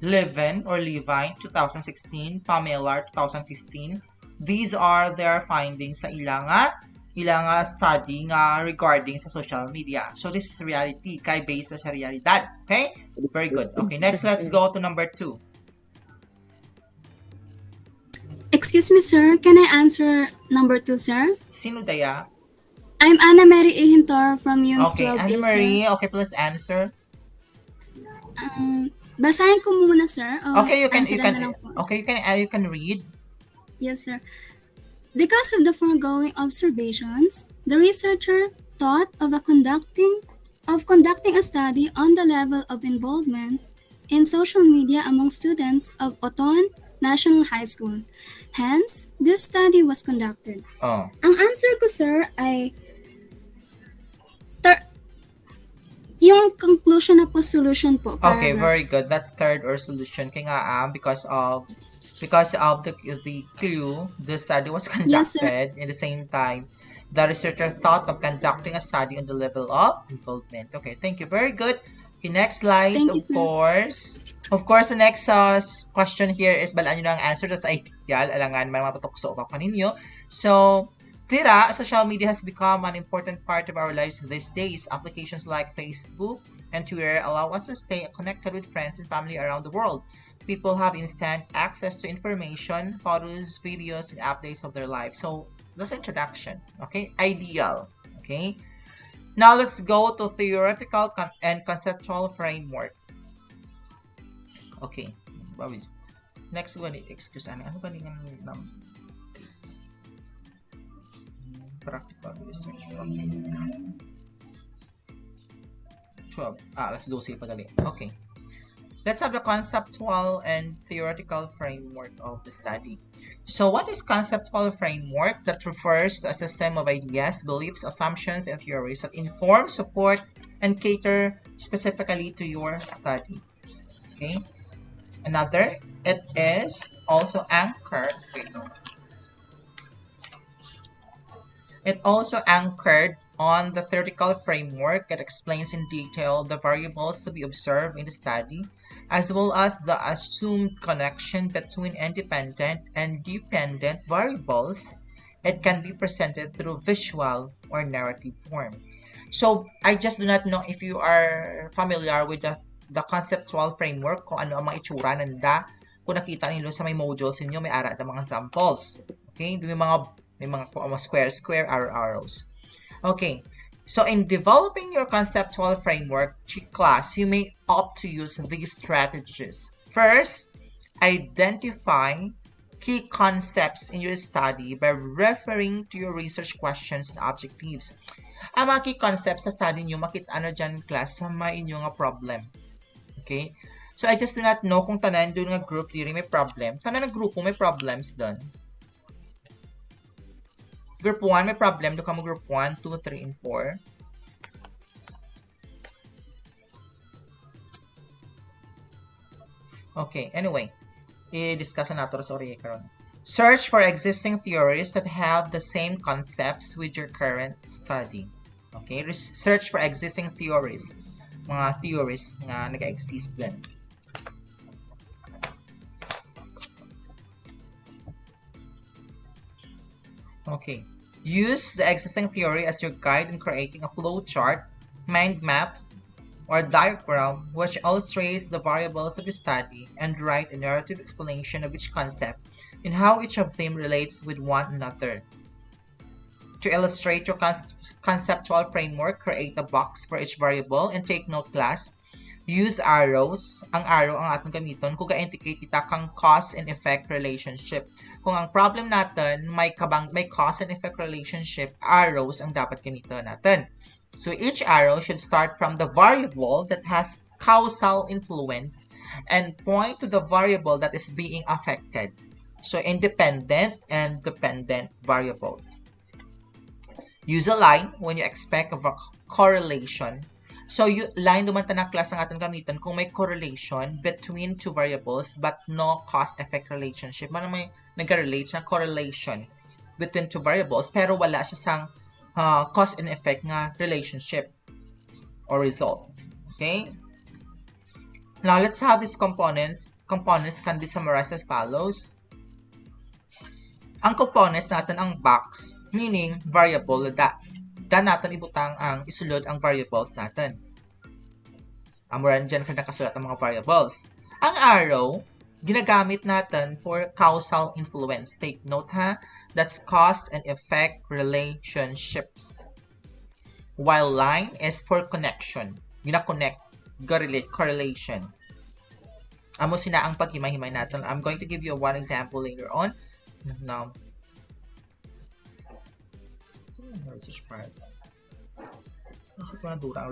Levin or Levine 2016, Pamela 2015. These are their findings sa ilanga study nga regarding sa social media. So this is reality kay based sa realidad. Okay? Very good. Okay, next let's go to number 2. Excuse me, sir. Can I answer number 2, sir? Sino daya? I'm Anna Mary Ehintor from UMS Okay, 12A, Anne sir. Marie. Okay, please answer. Basahin ko muna, sir. O Okay, you can answeran na lang po. you can read. Yes, sir. Because of the foregoing observations, the researcher thought of conducting a study on the level of involvement in social media among students of Oton National High School. Hence, this study was conducted. Oh. Ang answer ko, sir, ay yung conclusion na po solution po. Okay, paragraph. very good. That's third or solution. Kaya nga, because of the clue, the study was Yes, sir. conducted. In the same time, the researcher thought of conducting a study on the level of involvement. Okay, thank you. Very good. Okay, next slides, Thank you, of sir. course. Of course, the next question here is balaan nyo na ang answer sa ideal. Alangan, may mga patukso pa ninyo. So, tira, social media has become an important part of our lives these days. Applications like Facebook and Twitter allow us to stay connected with friends and family around the world. People have instant access to information, photos, videos, and updates of their lives. So, that's introduction. Okay? Ideal. Okay? Now, let's go to theoretical and conceptual framework. Okay. Next one, excuse me. Ano ba niyan practical research? Okay. 12. Let's do it padali. Okay. Let's have the conceptual and theoretical framework of the study. So what is conceptual framework? That refers to a system of ideas, beliefs, assumptions, and theories that inform, support, and cater specifically to your study. Okay. Another, it is also anchored. It also anchored on the theoretical framework that explains in detail the variables to be observed in the study, as well as the assumed connection between independent and dependent variables. It can be presented through visual or narrative form. So, I just do not know if you are familiar with the conceptual framework, kung ano ang mga itsura nanda. Kung nakita ninyo sa may modules ninyo, may ara na mga samples. Okay? May mga square, arrows. Okay. So, in developing your conceptual framework class, you may opt to use these strategies. First, identify key concepts in your study by referring to your research questions and objectives. Ang mga key concepts sa study nyo, makita ano dyan class sa may inyo nga problem. Okay? So, I just do not know kung tanan doon nga group diri may problem. Tanan na grupo may problems doon. Group 1 may problem. Doon ka mo group 1, 2, 3, and 4. Okay, anyway. I-discuss na nato sorry karon. Search for existing theories that have the same concepts with your current study. Okay, search for existing theories. Mga theories nga nag-exist din. Okay. Use the existing theory as your guide in creating a flowchart, mind map, or diagram which illustrates the variables of your study, and write a narrative explanation of each concept and how each of them relates with one another. To illustrate your conceptual framework, create a box for each variable and take note class. Use arrows. Ang arrow ang atong gamiton kung ga-indicate ita kang cause and effect relationship. Kung ang problem natin may cause and effect relationship, arrows ang dapat gamiton natin. So each arrow should start from the variable that has causal influence and point to the variable that is being affected. So independent and dependent variables. Use a line when you expect of a correlation. So, line naman na class ang ating gamitan kung may correlation between two variables but no cause-effect relationship. May nag-relate sa correlation between two variables pero wala siya sang cause and effect nga relationship or results. Okay? Now, let's have these components. Components can be summarized as follows. Ang components natin ang box, meaning variable da natin ibutang ang isulod ang variables natin. Amuran dyan ka nakasulat ang mga variables. Ang arrow, ginagamit natin for causal influence. Take note ha, that's cause and effect relationships. While line is for connection. Gina-connect, relate, correlation. Amo sina ang paghimay-himay natin. I'm going to give you one example later on. Now, research paradigm.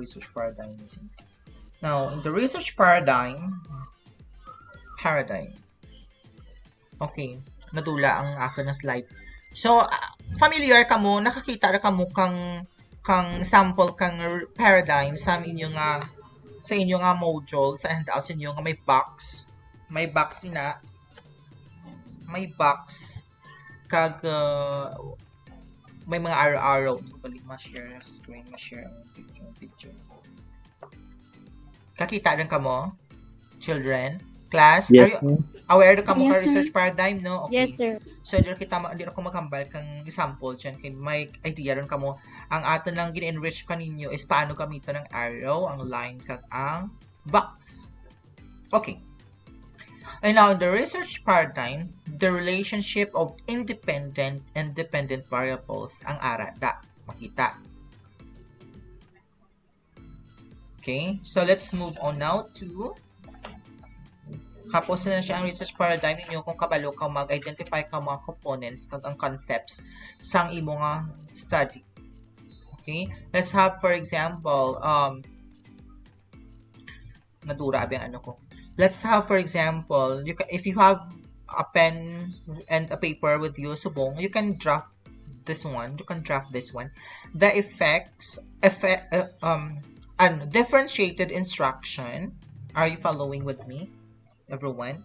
Research paradigm. Now, in the research paradigm, okay, nadula ang akin na slide. So, familiar ka mo, nakakita ka mo kang sample kang paradigm sa inyo nga module, sa handout sa inyo nga may box kag may mga arrow. Balik ma-share screen, ma-share ang video. Kakita rin ka mo? Children? Class? Yes, Are you aware ka mo Yes, ka research paradigm, no? Okay. Yes, sir. So, hindi ako makambal kang example dyan. Kaya may idea rin ka mo. Ang atin lang gin-enrich ka ninyo is paano gamitin ang arrow, ang line, kag ang box. Okay. And now, in the research paradigm, the relationship of independent and dependent variables ang arada. Makita. Okay, so let's move on now to kapos na siya ang research paradigm ninyo kung kabalo ka mag-identify ka mga components kag ang concepts sang imo nga study. Okay, let's have for example nadura abi ang ano ko. Let's have, for example, if you have a pen and a paper with you, subong, you can draft this one. The differentiated instruction. Are you following with me, everyone?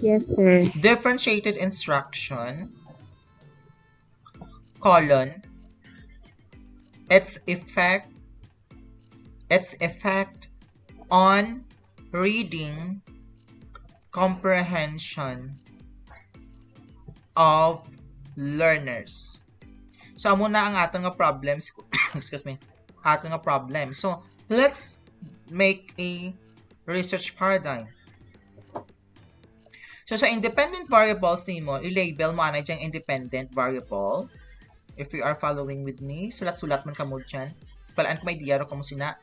Yes, sir. Differentiated instruction, colon, its effect on reading comprehension of learners. So, amo na ang ating nga problems. Excuse me. Ating nga problem. So, let's make a research paradigm. So, sa independent variables nimo, i-label mo na dyan independent variable. If you are following with me, sulat-sulat man ka mo dyan. Palaan ko may diyaro ka mo sina.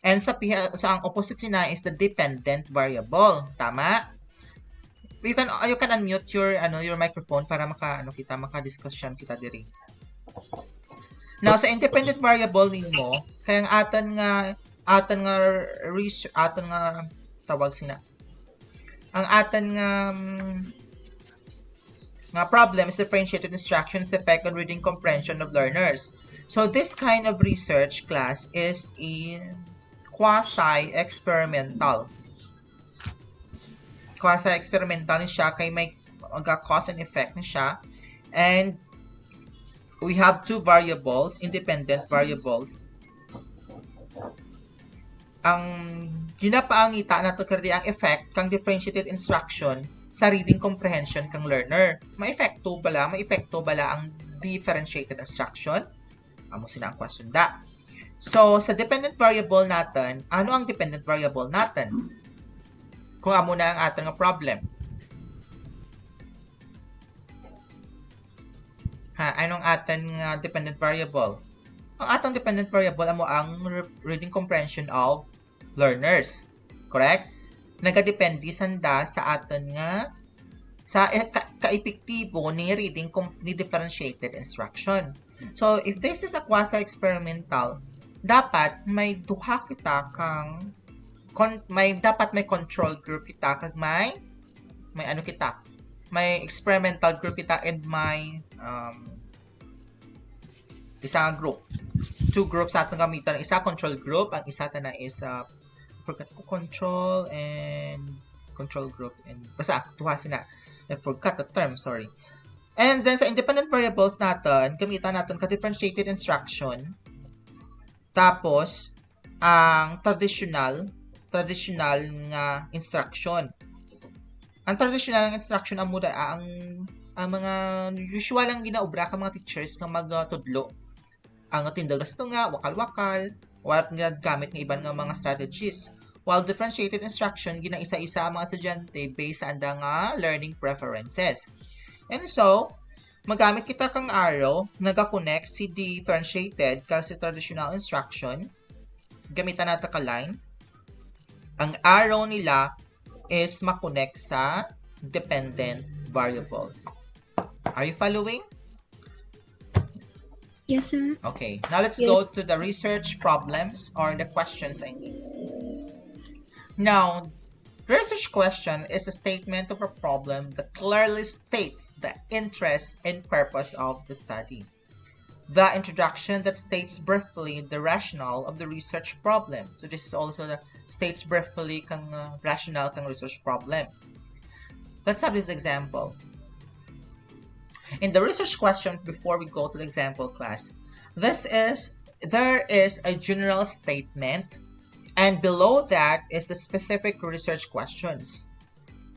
And sa ang opposite sina is the dependent variable. Tama? You can unmute your microphone para maka-discussion kita diri. Now sa independent variable nimo, kaya ang aton nga tawag sina. Ang aton nga problem is differentiated instruction, its effect on reading comprehension of learners. So this kind of research class is a quasi-experimental. Quasi-experimental ni siya kay may cause and effect ni siya. And we have two variables, independent variables. Ang ginapaangita nato kadi ang effect kang differentiated instruction sa reading comprehension kang learner. May epekto bala ang differentiated instruction? Amo sina ang question da. So, sa dependent variable natin, ano ang dependent variable natin? Kung amo na ang ating problem. Ha, anong aton nga dependent variable? Ang atong dependent variable amo ang reading comprehension of learners. Correct? Nagadepende sanda sa aton nga sa kaepektibo ni reading ni differentiated instruction. So, if this is a quasi-experimental, dapat may duha kita kang dapat may control group kita kag may ano kita, may experimental group kita and may isang group. Two groups sa atong gamitan. Isa control group, ang isa ta na is forgot ko control group and basta tuha sina. I forgot the term, sorry. And then sa independent variables natin, gamitan natin ka-differentiated instruction. Tapos ang traditional nga instruction. Ang traditional nga instruction ang muda ang mga usual ang ginaobra ka mga teachers nga magtudlo. Ang tindag sa ito nga wakal-wakal, what nga gamit ng iban nga mga strategies. While differentiated instruction, ginaisa-isa ang mga estudyante based sa anda nga learning preferences. And so, magamit kita kang arrow, nag-connect si differentiated kasi traditional instruction. Gamitan natin ka line. Ang arrow nila is makonect sa dependent variables. Are you following? Yes, sir. Okay, now let's go to the research problems or the questions I mean. Now, the research question is a statement of a problem that clearly states the interest and purpose of the study. The introduction that states briefly the rationale of the research problem. So this is also the states briefly kang rationale kang research problem. Let's have this example. In the research question, before we go to the example class, there is a general statement and below that is the specific research questions.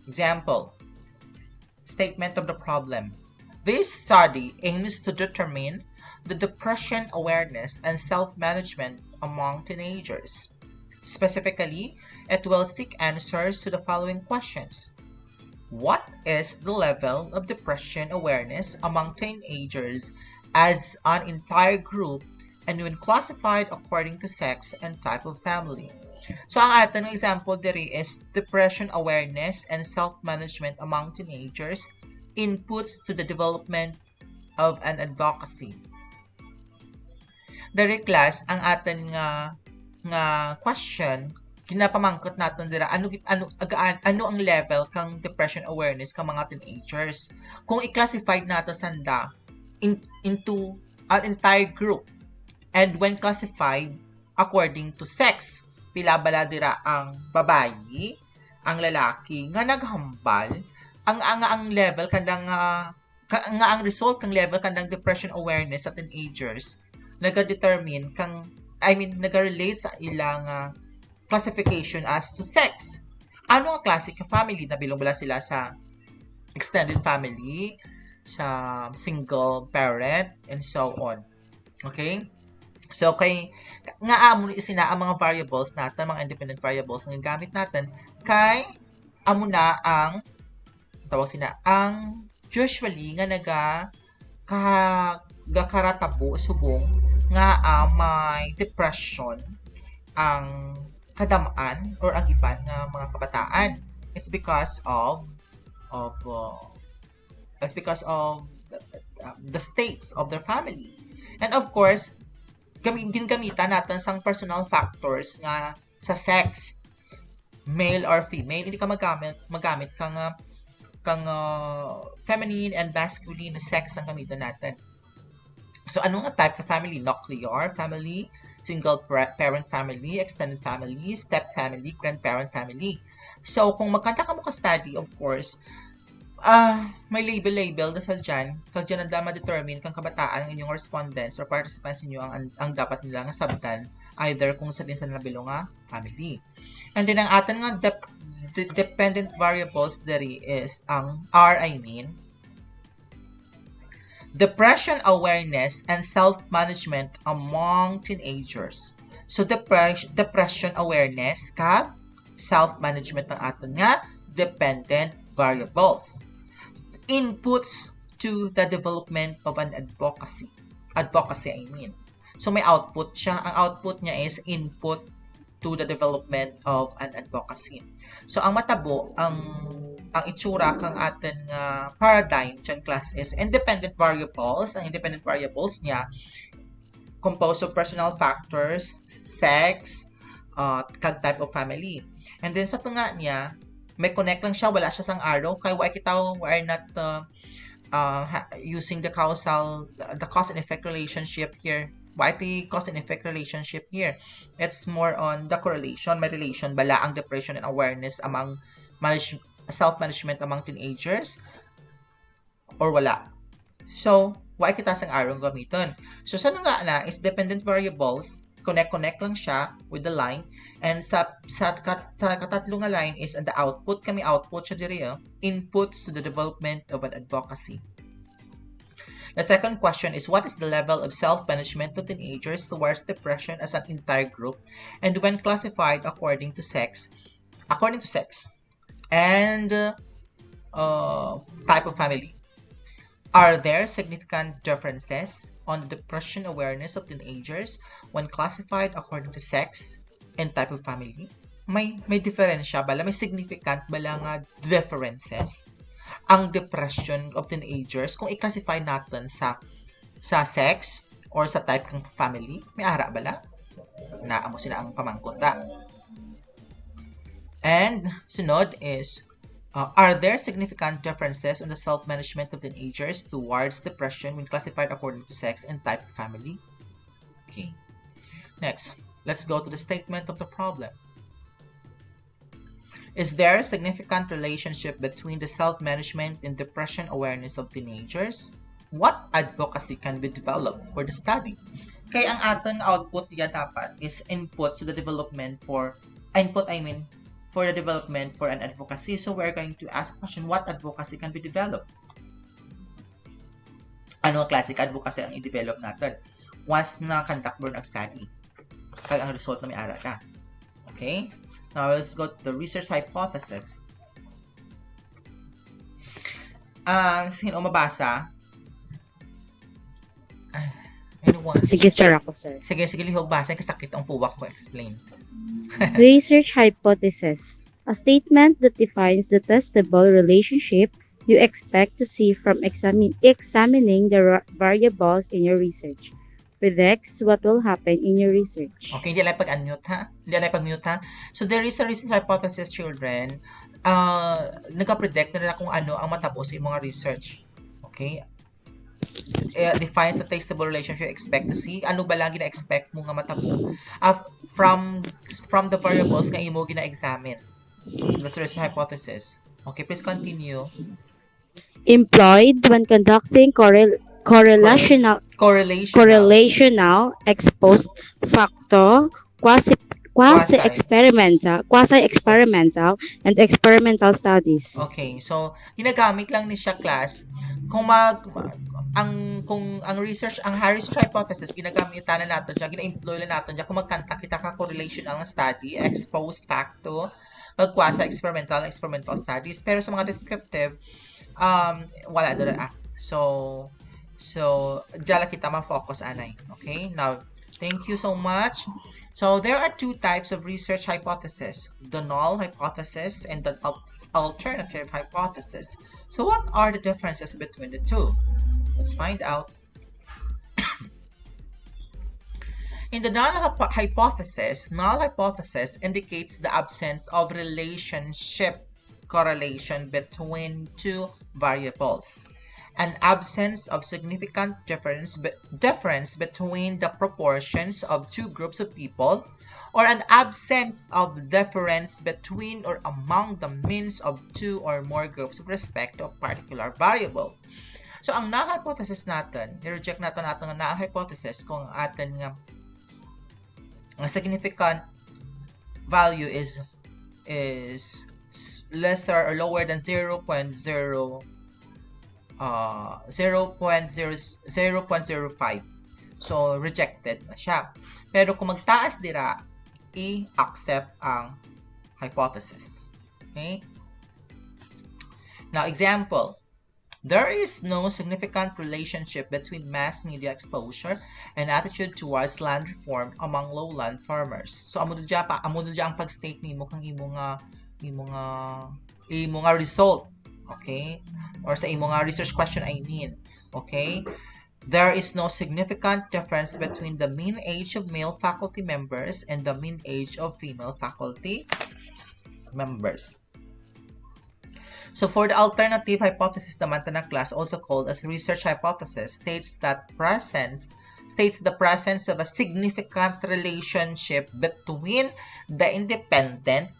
Example, statement of the problem. This study aims to determine the depression awareness and self-management among teenagers. Specifically, it will seek answers to the following questions. What is the level of depression awareness among teenagers as an entire group and when classified according to sex and type of family? So, ang ating example diri is depression awareness and self-management among teenagers, inputs to the development of an advocacy. Diri class, ang ating nga question, kinapamangkot natin dira ano ang level kang depression awareness kang mga teenagers. Kung i-classify natin sanda into an entire group and when classified according to sex, pila bala dira ang babayi, ang lalaki nga naghambal, ang level kandang nga ang result kang level kandang depression awareness sa teenagers naga-determine naga-relate sa ilang classification as to sex. Ano ang klase ka family? Nabilong bala sila sa extended family, sa single parent, and so on. Okay? So, nga amo isina ang mga variables natin, mga independent variables ang gamit natin, kay amo na ang usually nga gakaratabo subong nga may depression ang kadamaan or ang iban nga mga kabataan. It's because of the states of their family. And of course, gamitan natin sang personal factors nga sa sex, male or female. Hindi ka magamit kang feminine and masculine na sex ang gamitan natin. So, ano nga type ka family? Nuclear family, single parent family, extended family, step family, grandparent family. So, kung magkanta ka mo ka-study, of course, may label na sa dyan. Kag dyan ang ma-determine kang kabataan ng inyong respondents or participants ninyo ang dapat nila nga sabtan, either kung sa din sa nabilong nga family. And then, ang atin nga dependent variables deri is ang depression awareness and self-management among teenagers. So, depression awareness kag self-management ng aton nga dependent variables. Inputs to the development of an advocacy. Advocacy, I mean. So may output siya. Ang output niya is input to the development of an advocacy. So ang matabo, ang itsura kang atin nga paradigm dyan class is independent variables. Ang independent variables niya composed of personal factors, sex, kag type of family. And then sa tunga niya, may connect lang siya, wala siya sang arrow. Kaya we are not using the cause and effect relationship here. What the cause and effect relationship here? It's more on the correlation, may relation bala ang depression and awareness among self-management among teenagers or wala. So, why kita sang arrow gamiton? So, sa nga na is dependent variables, connect lang siya with the line, and sa katatlo nga line is the output siya diri, inputs to the development of an advocacy. The second question is, what is the level of self-management of teenagers towards depression as an entire group, and when classified according to sex and type of family? Are there significant differences on the depression awareness of teenagers when classified according to sex and type of family? May diferensya bala, may significant bala nga differences ang depression of teenagers kung i-classify natin sa sex or sa type ng family. May ara bala? Naamo sila ang pamangkota. And sunod is, are there significant differences in the self-management of teenagers towards depression when classified according to sex and type of family? Okay. Next, let's go to the statement of the problem. Is there a significant relationship between the self-management and depression awareness of teenagers? What advocacy can be developed for the study? Kaya ang ating output yan dapat is input to the development for the development for an advocacy. So we're going to ask question, what advocacy can be developed? Ano ang classic advocacy ang i-develop natin once na conduct mo ng study? Kaya ang result na may ara ka. Okay? Now, let's go to the research hypothesis. Sino mabasa? Anyone? Sige, sir, ako, sir. Sige, lihog basa. Kasakit ang puwak ko explain. Research hypothesis. A statement that defines the testable relationship you expect to see from examining the variables in your research. Predicts what will happen in your research. Okay, hindi lang pag-unmute ha? So, there is a research hypothesis, children. Nagka-predict na nila kung ano ang matabo sa mga research. Okay? Defines the testable relationship you expect to see. Ano ba lang gina-expect mo nga matabo? From the variables nga imo gina-examine. So, that's the research hypothesis. Okay, please continue. Employed when conducting correlational ex post facto quasi-experimental and experimental studies. Okay, so ginagamit lang ni siya class kung ang research hypothesis ginagamit natin diyan, gina-employ lang natin diyan kung magkanta kita ka correlational study, ex post facto, quasi-experimental and experimental studies, pero sa mga descriptive wala doon So, diyan kita ma-focus anay. Okay? Now, thank you so much. So, there are two types of research hypothesis. The null hypothesis and the alternative hypothesis. So, what are the differences between the two? Let's find out. In the null hypothesis indicates the absence of correlation between two variables. An absence of significant difference between the proportions of two groups of people, or an absence of difference between or among the means of two or more groups with respect to a particular variable. So, ang null hypothesis natin, i-reject natin ang null hypothesis kung atin nga ang significant value is lesser or lower than 0.05. So, rejected na siya. Pero kung magtaas dira, i-accept ang hypothesis. Okay? Now, example. There is no significant relationship between mass media exposure and attitude towards land reform among lowland farmers. So amo dyan ang pag-state nimo kang imo nga result, okay? Or sa imo nga research question, I mean, okay? There is no significant difference between the mean age of male faculty members and the mean age of female faculty members. So for the alternative hypothesis naman na class, also called as research hypothesis, states the presence of a significant relationship between the independent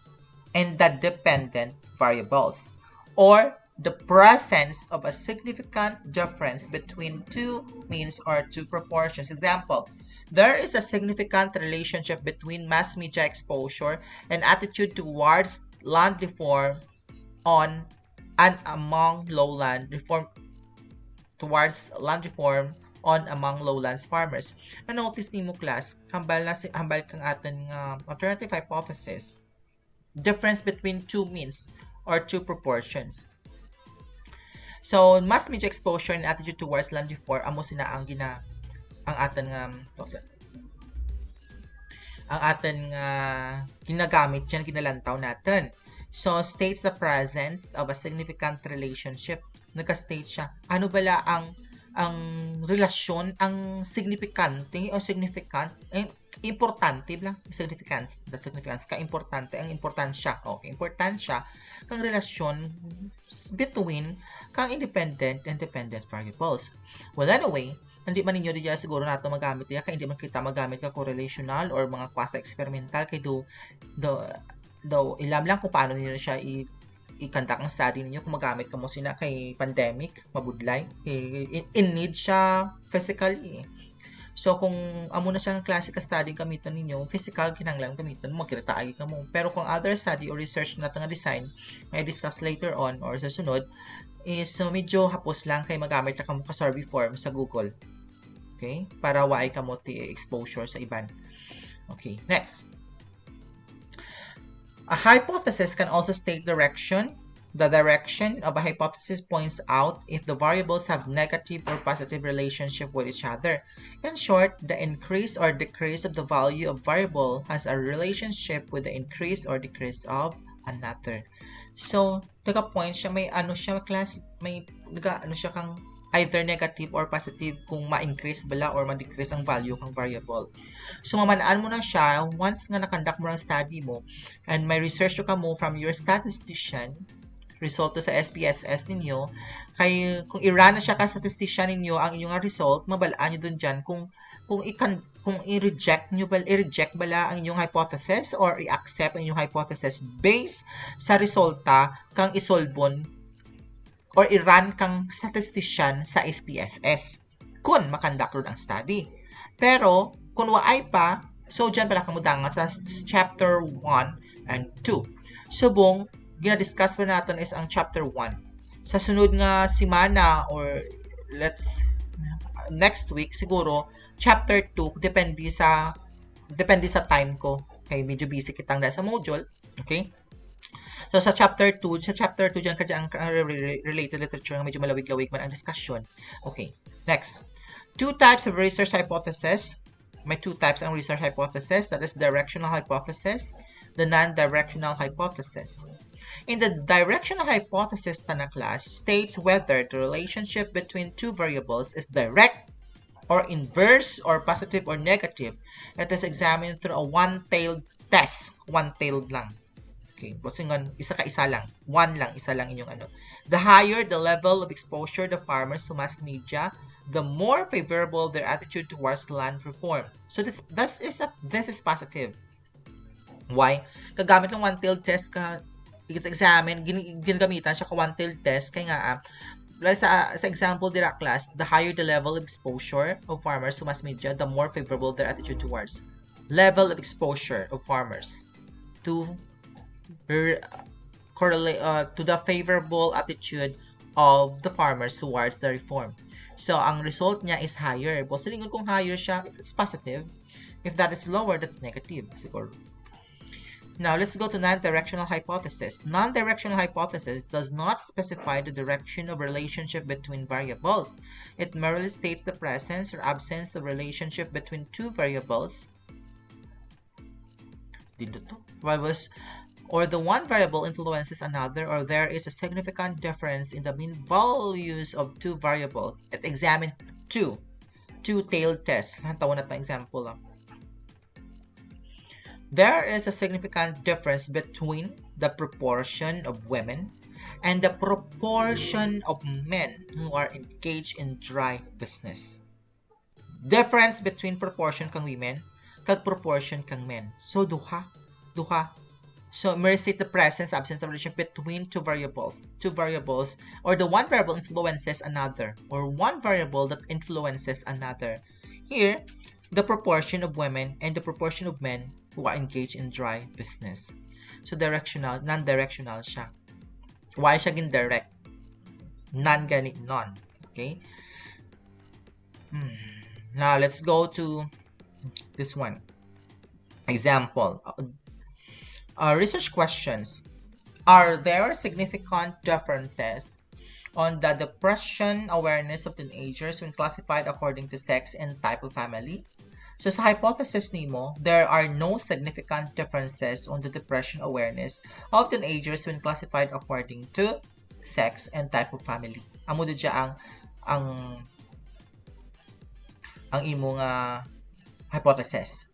and the dependent variables, or the presence of a significant difference between two means or two proportions. Example, there is a significant relationship between mass media exposure and attitude towards land reform on and among lowland reform on among lowlands farmers. Na-notice nimo class, hambal kang aton nga alternative hypothesis, difference between two means or two proportions. So mass media exposure and attitude towards land reform amo sina ang aton ginagamit diyan ginalantaw natin. So, states the presence of a significant relationship. Nagka-state siya. Ano bala ang relasyon, ang significante o significant, importante lang, significance, the significance, ka-importante, ang importansya, okay, importansya, kang relasyon between kang independent and dependent variables. Well, anyway, hindi man ninyo diya siguro nato magamit diya, kaya hindi man kita magamit ka correlational or mga quasi-experimental, kay do ilam lang kung paano niyo siya i-conduct ang study ninyo kung magamit ka mo sina kay pandemic, mabudlay, in need siya physically. So kung amo na siya ng klase ka study gamiton ninyo, physical kinahanglan gamiton mo, makita agi ka mo. Pero kung other study or research na nga design, may discuss later on or sa sunod, is medyo hapos lang kay magamit ka mo ka survey form sa Google. Okay? Para waay ka mo ti exposure sa iban. Okay, next. A hypothesis can also state direction. The direction of a hypothesis points out if the variables have negative or positive relationship with each other. In short, the increase or decrease of the value of variable has a relationship with the increase or decrease of another. So, naka-point siya, may class, may kang either negative or positive kung ma-increase bala or ma-decrease ang value kang variable. So, mamanaan mo na siya once nga nakandak mo ng study mo and may research ka mo from your statistician, resulto sa SPSS ninyo, kay kung i-run na siya ka statistician ninyo ang inyong result, mabalaan nyo dun dyan kung i-reject bala ang inyong hypothesis or i-accept ang inyong hypothesis based sa resulta kang isolbon or i-run kang statistician sa SPSS kung makandak ron ang study. Pero, kung waay pa, so dyan pala kamudangan sa chapter 1 and 2. Subong, ginadiscuss pa natin is ang chapter 1. Sa sunod nga simana or next week siguro, chapter 2, depende sa time ko. Okay, medyo busy kitang dahil sa module. Okay? So, sa chapter 2, dyan ka dyan ang related literature medyo malawig-lawig man ang discussion. Okay, next. Two types of research hypothesis. May two types ang research hypothesis. That is directional hypothesis, the non-directional hypothesis. In the directional hypothesis, Tana class states whether the relationship between two variables is direct or inverse or positive or negative. It is examined through a one-tailed test. One-tailed lang. Okay, bosingon, isa lang. Isa lang inyong ano. The higher the level of exposure the farmers to mass media, the more favorable their attitude towards land reform. So this is positive. Why? Kagamit ng one-tailed test ka, examine, ginagamitan siya ka one-tailed test, kaya nga, sa example dira class, the higher the level of exposure of farmers to mass media, the more favorable their attitude towards level of exposure of farmers to the favorable attitude of the farmers towards the reform. So, ang result niya is higher. Bosalingon kung higher siya, it's positive. If that is lower, that's negative. Siguro. Now, let's go to non-directional hypothesis. Non-directional hypothesis does not specify the direction of relationship between variables. It merely states the presence or absence of relationship between two variables. Or the one variable influences another, or there is a significant difference in the mean values of two variables. At examine two-tailed test. Tawa na tayong example lang. There is a significant difference between the proportion of women and the proportion of men who are engaged in dry business. Difference between proportion kang women kag proportion kang men. So, duha. So, merely state the presence, absence of relationship between two variables, or the one variable influences another, or one variable that influences another. Here, the proportion of women and the proportion of men who are engaged in dry business. So, directional, non-directional siya. Why siya indirect? Non-gani, non. Okay? Now, let's go to this one. Example. Research questions. Are there significant differences on the depression awareness of teenagers when classified according to sex and type of family? So sa hypothesis nimo, there are no significant differences on the depression awareness of teenagers when classified according to sex and type of family. Amo dya ang imong hypothesis.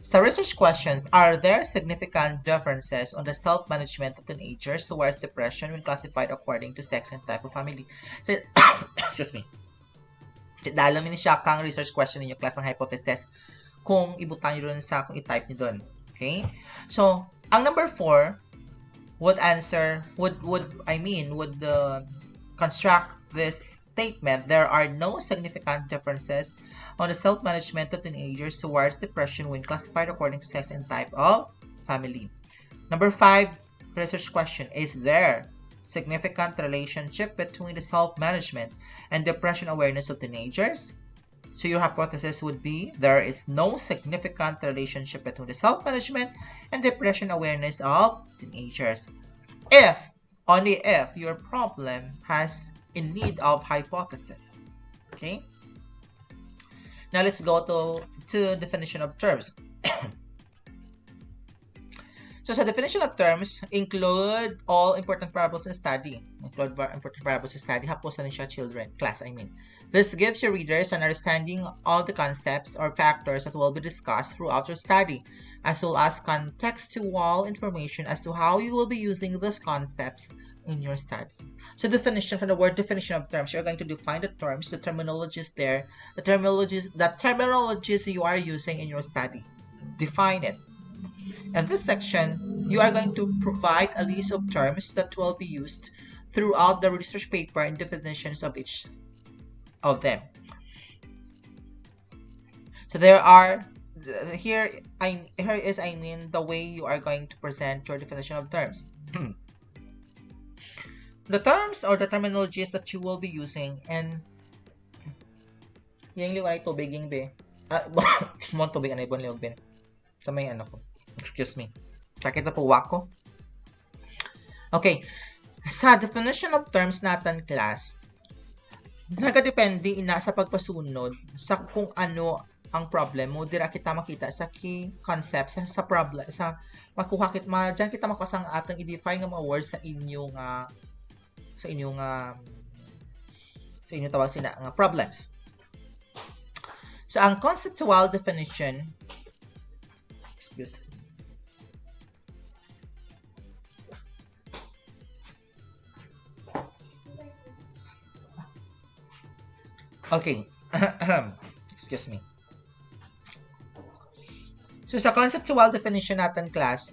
Sa research questions, are there significant differences on the self-management of teenagers towards depression when classified according to sex and type of family? So, excuse me. Dahil namin siya kang research question ninyo class ng hypothesis kung ibutan nyo doon sa kung i-type nyo doon. Okay? So, ang number 4 would construct this statement. There are no significant differences on the self-management of teenagers towards depression when classified according to sex and type of family. Number 5 research question. Is there significant relationship between the self-management and depression awareness of teenagers? So your hypothesis would be there is no significant relationship between the self-management and depression awareness of teenagers. If, only if, your problem has in need of hypothesis. Okay? Now let's go to definition of terms. So sa definition of terms, include all important variables in study. Hapusan siya children, class I mean. This gives your readers an understanding of the concepts or factors that will be discussed throughout your study, as well as contextual information as to how you will be using those concepts in your study. So definition, from the word definition of terms, you're going to define the terms, the terminologies there, the terminologies you are using in your study. Define it. In this section, you are going to provide a list of terms that will be used throughout the research paper and definitions of each of them. So there are, here is the way you are going to present your definition of terms. The terms or the terminologies that you will be using, and yung liwalay tubig yung be. Mo tubig anay bon liwag ben. Sa may ano ko. Excuse me. Sakit na po wako. Okay. Sa definition of terms natin class, nagadepende ina sa pagpasunod sa kung ano ang problem mo. Dira kita makita sa key concepts sa problem, sa makuha kita, dyan kita makuha sa atong i-define ng mga words sa inyong tawag sina nga problems. So ang conceptual definition, okay. Excuse me. So sa conceptual definition natin class,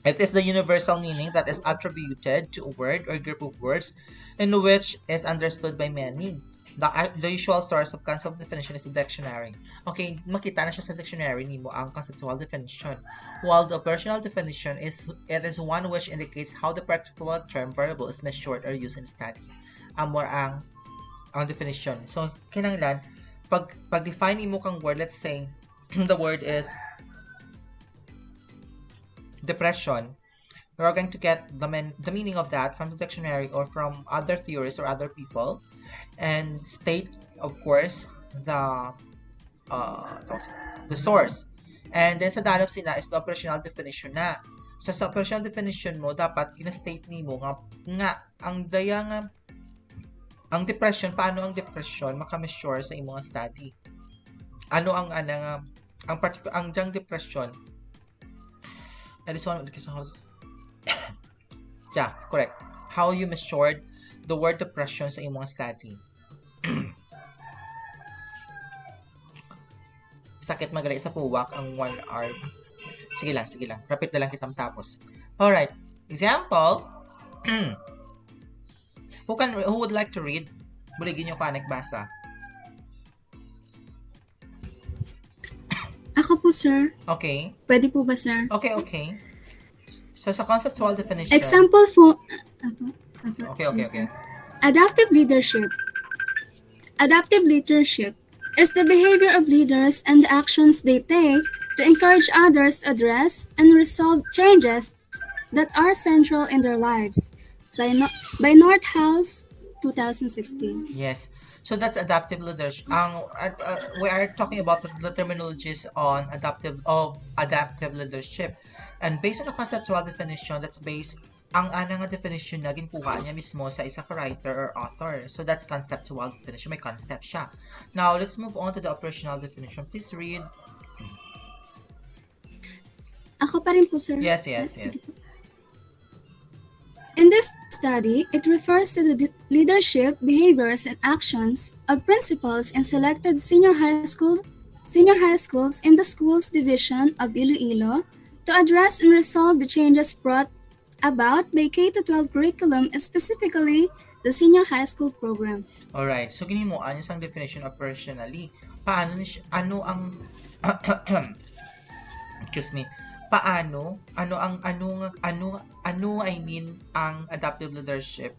it is the universal meaning that is attributed to a word or group of words in which is understood by many. The usual source of concept definition is the dictionary. Okay, makita na siya sa dictionary nimo ang conceptual definition. While the personal definition is one which indicates how the particular term variable is measured or used in study. Amor ang definition. So, kinanglan, pag-define mo kang word, let's say, the word is depression, we're going to get the meaning of that from the dictionary or from other theories or other people, and state, of course, the the source. And then sa danop sina is the operational definition na. So sa operational definition mo, dapat ina-state nimo nga ang daya nga ang depression, paano ang depression maka-measure sa imong study. Ano ang ang particular ang jang depression. And this one yeah, correct. How you measured the word depression sa imong study. Sakit magali sa puwak ang 1 hour. Sige lang. Rapid na lang kitang tapos. Alright. Example. Who would like to read? Buligin nyo ka nagbasa. Ako po, sir. Okay. Pwede po ba, sir? Okay. So, sa conceptual definition. Example po. Okay. Adaptive leadership. Adaptive leadership is the behavior of leaders and the actions they take to encourage others to address and resolve changes that are central in their lives. By Nordhaus, 2016. Yes. So that's adaptive leadership. We are talking about the terminologies on adaptive leadership. And based on the conceptual definition, that's based ang nga definition na ginkuha niya mismo sa isa ka writer or author. So that's conceptual definition. May concept siya. Now, let's move on to the operational definition. Please read. Ako pa rin po, sir. Yes. In this study, it refers to the leadership, behaviors, and actions of principals in selected senior high schools in the schools division of Iloilo to address and resolve the changes brought about by K-12 curriculum, specifically the senior high school program. Alright, so ginimuan yung definition operationally. Paano excuse me. Paano ang adaptive leadership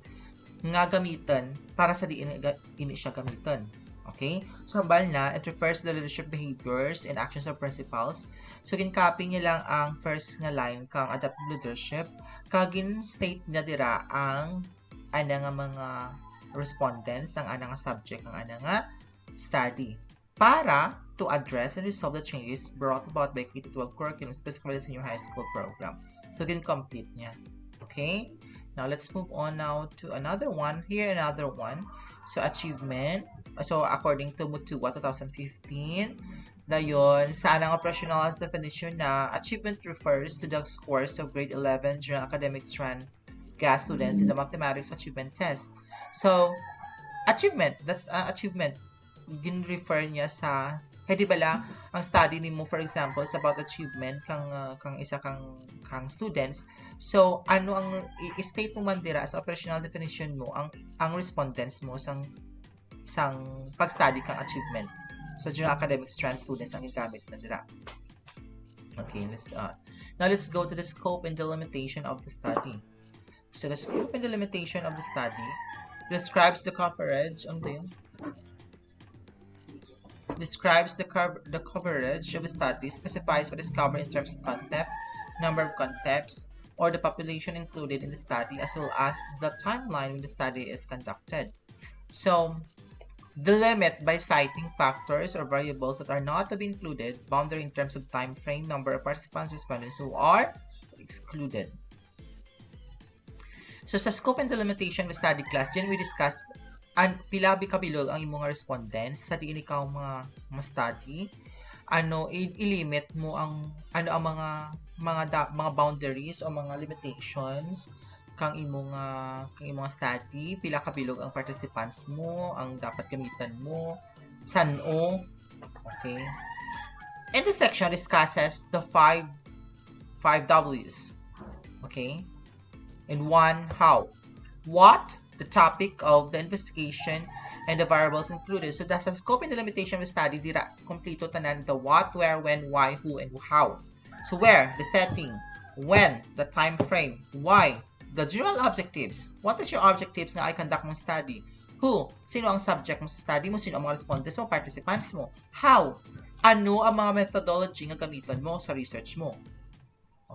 nga gamitan para sa diin ini siya gamitan. Okay? So hambal na, it refers to the leadership behaviors and actions of principals. So kin-copy niya lang ang first nga line kang adaptive leadership, kagin state niya dira ang nga mga respondents, ang nga subject, ang nga study para to address and resolve the changes brought about by K-12 curriculum, specifically the senior high school program. So, complete niya. Okay? Now, let's move on now to another one. Here, another one. So, achievement. So, according to Mutua 2015, dayon, sa anang operational definition na achievement refers to the scores of grade 11 during academic strand GAS students in the mathematics achievement test. So, achievement. That's achievement. Gin-refer niya sa di bala ang study nimo, for example, is about achievement kang isa kang students. So ano ang i-state mo man dira sa operational definition mo ang respondents mo sang pag-study kang achievement. So during academic strand students ang gamit na dira. Okay, now let's go to the scope and delimitation of the study. So the scope and delimitation of the study describes the coverage the coverage of the study, specifies what is covered in terms of concept, number of concepts, or the population included in the study, as well as the timeline when the study is conducted. So, delimit by citing factors or variables that are not to be included, boundary in terms of time frame, number of participants, respondents who are excluded. So, sa scope and delimitation of the study class, dyan we discussed pilabi kabilog ang imong respondents sa diin ikaw mga study, i-limit mo ang mga boundaries o mga limitations kang imong study, pila kabilog ang participants mo, ang dapat gamitan mo, sano. Okay, and this section discusses the five W's. Okay, and one, how, what, the topic of the investigation, and the variables included. So that's the scope and the limitation of the study. Dira kompleto tanan the what, where, when, why, who, and how. So where, the setting, when, the time frame, why, the general objectives. What is your objectives nga i-conduct mong study? Who, sino ang subject mo sa study mo, sino ang mga respondents mo, participants mo. How, ano ang mga methodology nga gamiton mo sa research mo.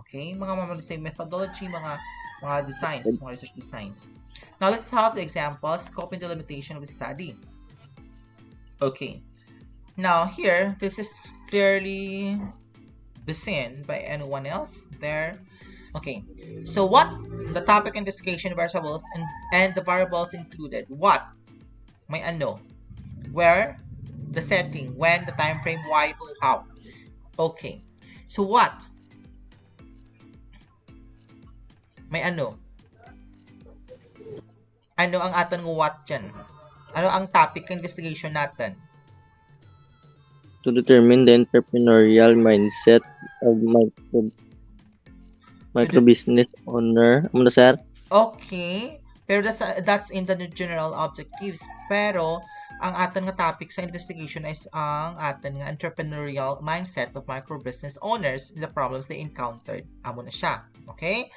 Okay? Mga methodology, mga designs, mga research designs. Now, let's have the example, scope and delimitation of the study. Okay. Now, here, this is clearly seen by anyone else there. Okay. So, what? The topic investigation variables and the variables included. What? May ano. Where? The setting. When? The time frame. Why? Who? How? Okay. So, what? May ano. Ano ang aton ng what dyan? Ano ang topic ng investigation natin? To determine the entrepreneurial mindset of micro business owner. Ano sir? Okay. Pero that's in the general objectives. Pero ang aton nga topic sa investigation is ang aton nga entrepreneurial mindset of micro business owners, the problems they encountered. Amo na siya. Okay?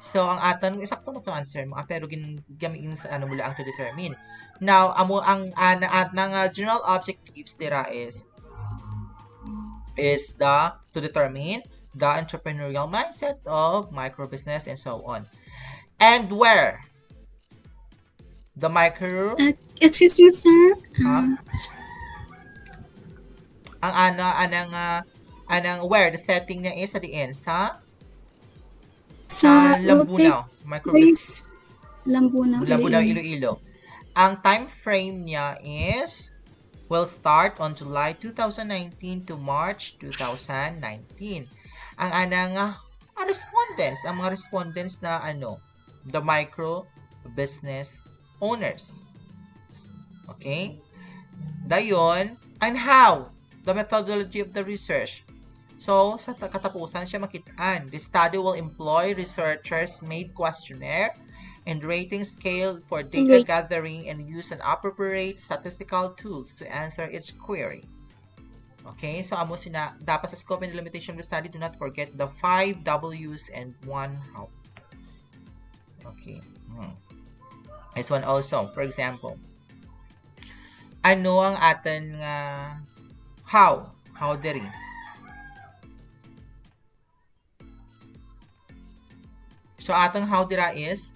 So ang aton eksakto mo to answer mo, pero gamitin sa ano mula ang to determine. Now, amo ang general objectives dira is to determine the entrepreneurial mindset of micro business and so on. And where the micro Excuse me, sir. Anang where the setting niya is sa diin sa Sa Lambunaw, microbusiness Lambunaw, Iloilo. Ang time frame niya is will start on July 2019 to March 2019. Ang respondents, ang mga respondents na the micro business owners. Okay? Dayon, and how? The methodology of the research. So, sa katapusan siya makitaan. The study will employ researchers-made questionnaire and rating scale for data gathering and use an appropriate statistical tools to answer its query. Okay, so amo dapat sa scope and limitation of the study, do not forget the 5 W's and 1 how. Okay. This one also, for example, ano ang atin nga how diri? So, atong how dira is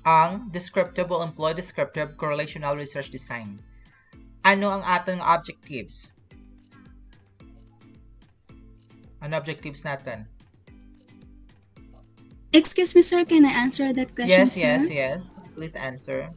ang descriptive will employ descriptive correlational research design. Ano ang atong objectives? Ano objectives natin? Excuse me, sir. Can I answer that question, sir? Yes. Please answer.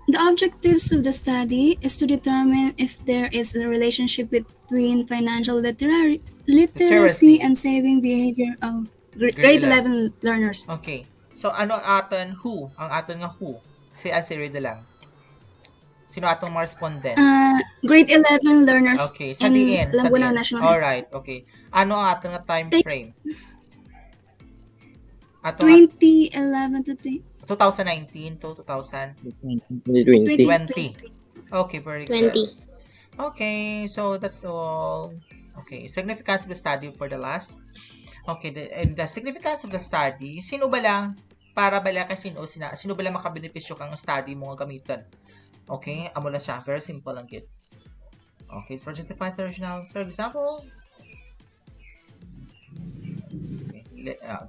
The objectives of the study is to determine if there is a relationship between financial literacy and saving behavior of grade 11 learners. Okay. So, ano ang aton who? Ang aton nga who? Si answer lang. Sino atong mga respondents? Grade 11 learners. Okay. Sa diin. Lambunaw National High School. Alright. Okay. Ano ang aton nga time frame? 2011 to 2019 to 2020. 2020. Okay, very good. 20. Okay, so that's all. Okay, significance of the study for the last. Okay, the significance of the study, sino ba lang, para bala kay sino ba lang makabenepisyo kang study mo nga gamitan. Okay, amo na siya. Very simple lang kid. Okay, so justify the rationale. So, example. Okay,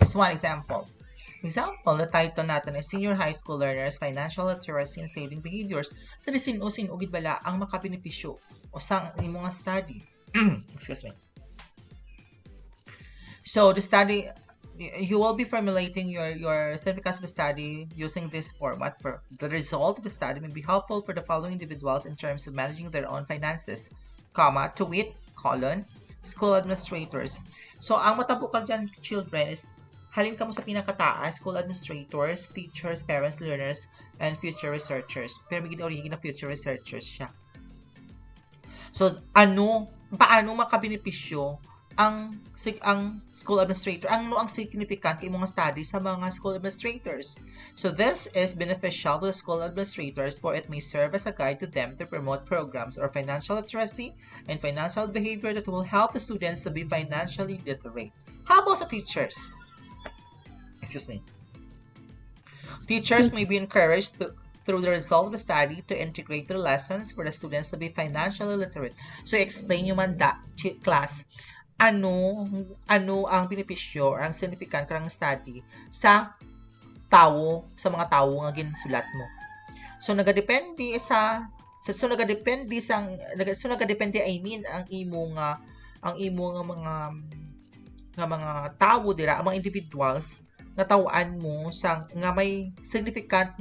this one example. Example, the title natin is Senior High School Learners, Financial Literacy and Saving Behaviors. So, di sino ugid bala ang makabenepisyo o sang imong nga study. Excuse me. So, the study, you will be formulating your significance of the study using this format. For the result of the study may be helpful for the following individuals in terms of managing their own finances, to wit, school administrators. So, ang matabukan dyan, children, is halin ka mo sa pinakataas, school administrators, teachers, parents, learners, and future researchers. Pero may ginawin na future researchers siya. So, paano makabenepisyo ang school administrator? Ano ang significant kay mga study sa mga school administrators? So, this is beneficial to the school administrators for it may serve as a guide to them to promote programs or financial literacy and financial behavior that will help the students to be financially literate. How about the teachers? Excuse me. Teachers may be encouraged through the result of the study to integrate the lessons for the students to be financially literate. So, explain nyo man class, ano ang benepisyo or ang significant karang study sa mga tawo nga ginsulat mo. So nagadepende I mean ang imo nga mga tawo dira, ang mga individuals nga tawaan mo nga may significant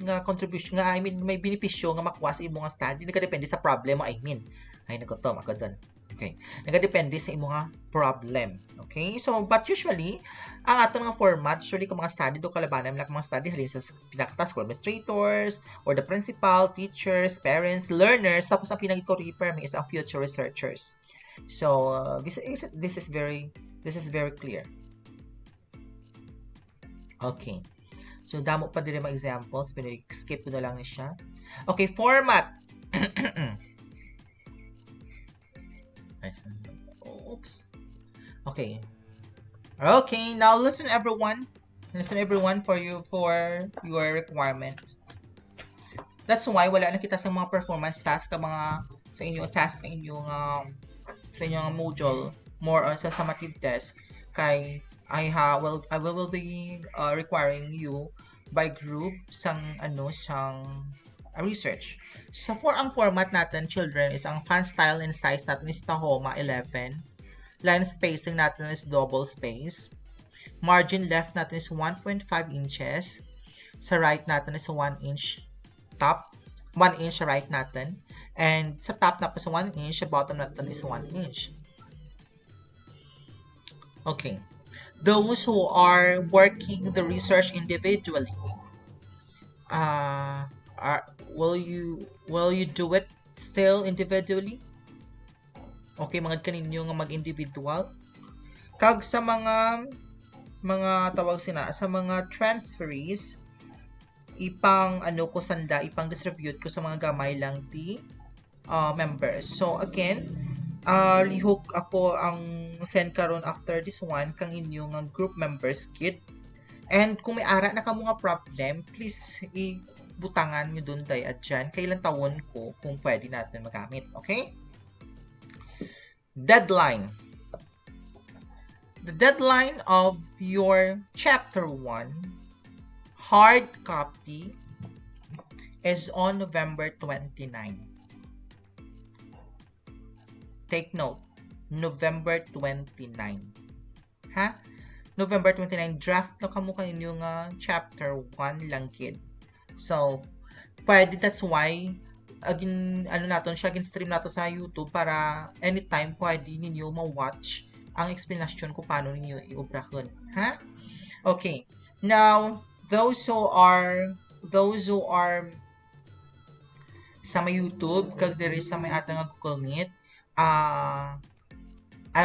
nga contribution nga I mean may benepisyo nga makuha sa imo nga study, nagadepende sa problem I mean. Ay nagutom ako doon. Okay. Nagadepende sa imo nga problem. Okay? So, but usually, ang ato nga format, usually kung mga study do kalabanan lang mga study halin sa pinakatas school administrators or the principal, teachers, parents, learners, tapos ang pinag-co-repair is ang future researchers. So, this is very clear. Okay. So, damo pa din mga examples. Skip ko na lang na siya. Okay, format. Oops. Okay. Okay, now listen everyone. Listen everyone for your requirement. That's why wala na kita sa mga performance task sa inyong task sa inyong module more on sa summative test kay I will be requiring you by group sang research. So for ang format natin children is ang font style and size natin is Tahoma 11. Line spacing natin is double space. Margin left natin is 1.5 inches. Sa right natin is 1 inch top. 1 inch sa right natin. And sa top na po sa 1 inch, sa bottom natin is 1 inch. Okay. Those who are working the research individually, will you do it still individually? Okay, mga kaninyo nga mag-individual. Kag sa mga tawag sa mga transferees, ipang distribute ko sa mga gamay lang ti members. So again, lihok ako ang send karon after this one kang inyo nga group members kit. And kung may ara na kamo nga problem, please butangan nyo dun day at dyan. Kailan tawon ko kung pwede natin magamit. Okay? Deadline. The deadline of your chapter 1 hard copy is on November 29. Take note. November 29. Ha? November 29, draft na kamo kayo nga chapter 1 lang kid. So, pwede, that's why stream nato sa YouTube para anytime pwede ninyo ma-watch ang explanation ko paano ninyo i-obrahon. Ha? Okay. Now, those who are sa may YouTube, kag there is sa may atang Google Meet, I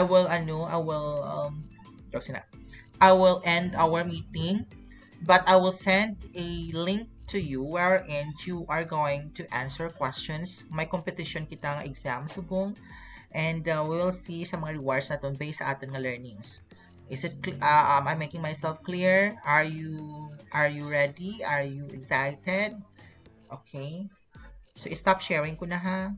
will end our meeting, but I will send a link to you wherein you are going to answer questions. May competition kita nga exam subong, and we will see sa mga rewards natin based sa ating nga learnings. Is it am I making myself clear? Are you ready? Are you excited? Okay. So stop sharing ko na ha.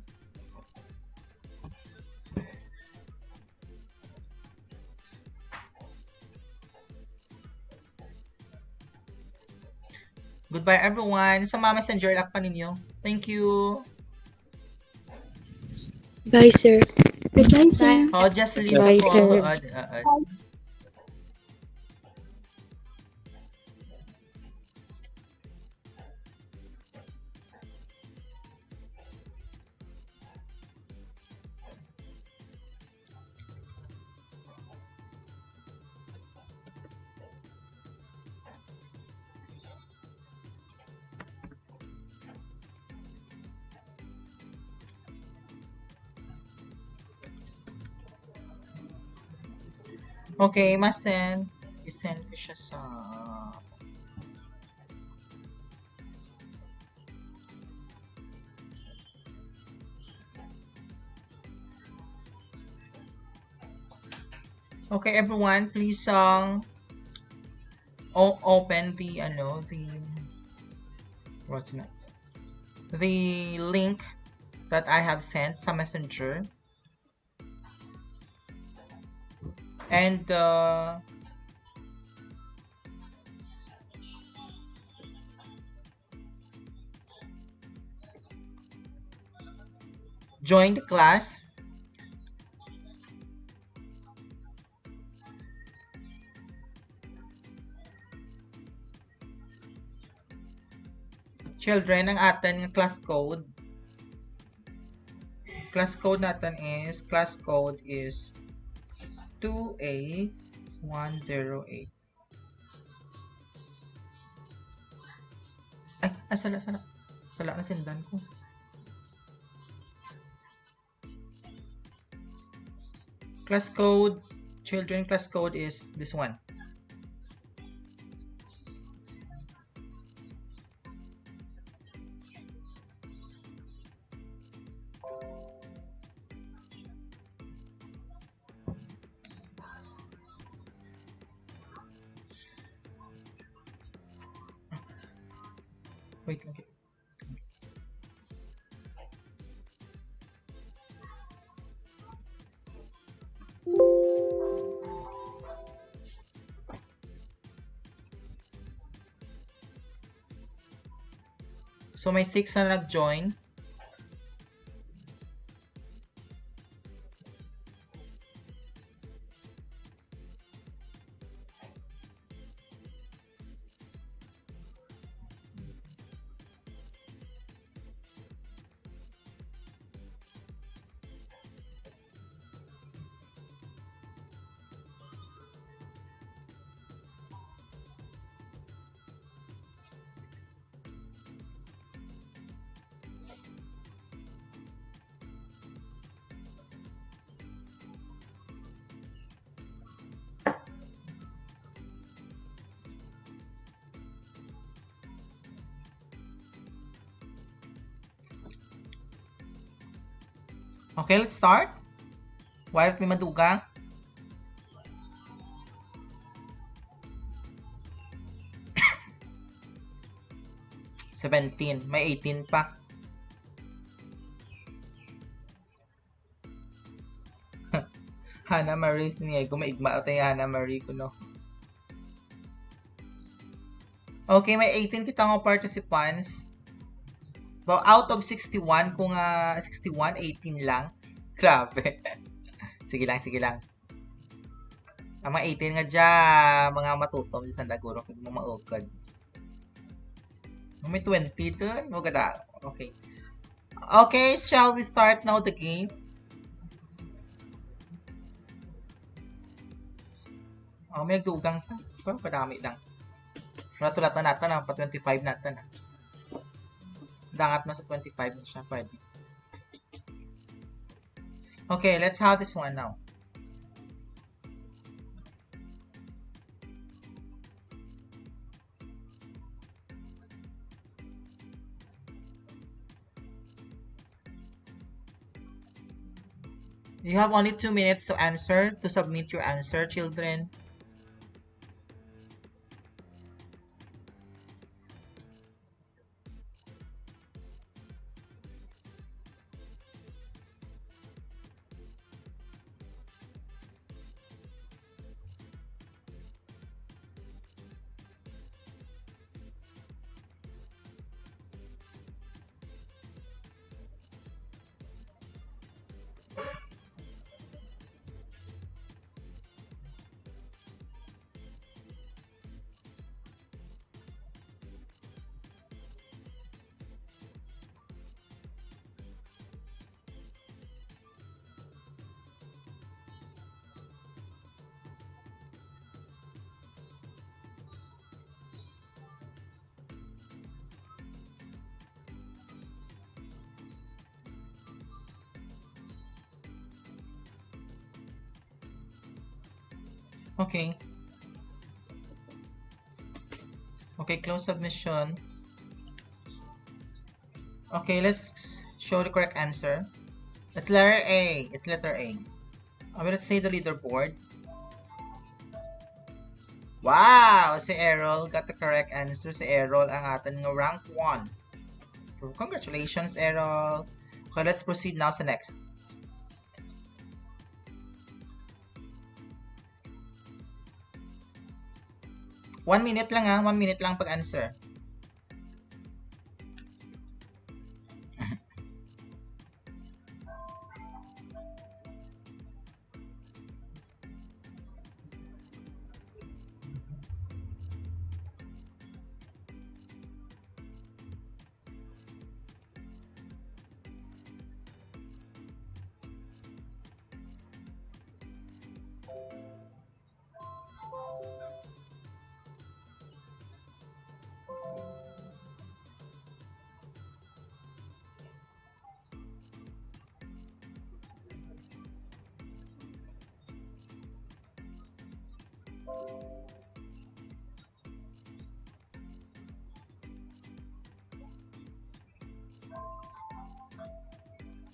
Goodbye everyone. Sa mga messenger app pa ninyo. Thank you. Bye, sir. Goodbye, sir. Oh, just leave Bye, ako. sir. Okay, ma-send. I-send ko siya sa... Okay, everyone, please open the link that I have sent sa Messenger. And join the class. Children, ang atin class code. Class code natin is, class code is 2A108. Ay, sala na sindan ko. Class code, children, class code is this one. Wait, okay. So may 6 na nag-join. Okay, let's start. While may madugang. $17. May 18 pa. Hana Marie niya. Gumaigma ata yung Hana Marie ko, no? Okay, may 18 kitang participants. But out of 61, kung 61, 18 lang. Grabe. Sige lang. Ang mga 18 nga dyan, mga matutom sa daguro, kung mga maugad. May 20 doon. Maganda. Okay. Okay, shall we start now the game? Oh, may nagdugang sa. Oh, padami lang. Natulatan natin, pa 25 natin. Dangat na sa 25 na siya, pwede. Okay, let's have this one now. You have only 2 minutes to answer, to submit your answer, children. Okay. Okay, close submission. Okay, let's show the correct answer. It's letter A. It's letter A. Let's say the leaderboard. Wow! Si Errol got the correct answer. Si Errol ang atin ng rank 1. Congratulations, Errol. Okay, let's proceed now sa next. 1 minute lang ha. 1 minute lang pag-answer.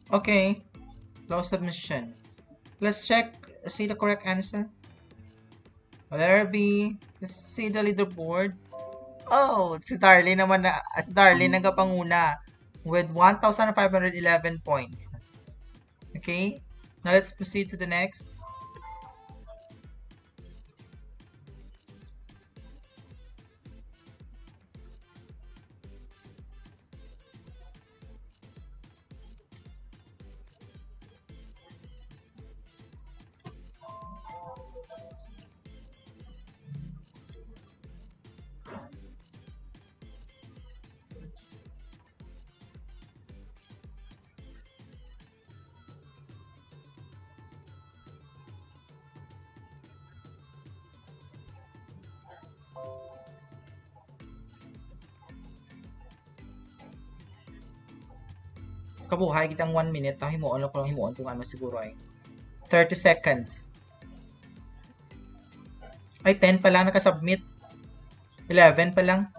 Okay. Close submission. Let's see the correct answer. Letter B. Let's see the leaderboard. Oh, si Darlene naman si Darlene nagkapanguna with 1,511 points. Okay. Now let's proceed to the next. Kabuhay kitang 1 minute. Himuon lang ko lang himuon kung ano siguro ay 30 seconds. Ay, 10 pa lang nakasubmit. 11 pa lang.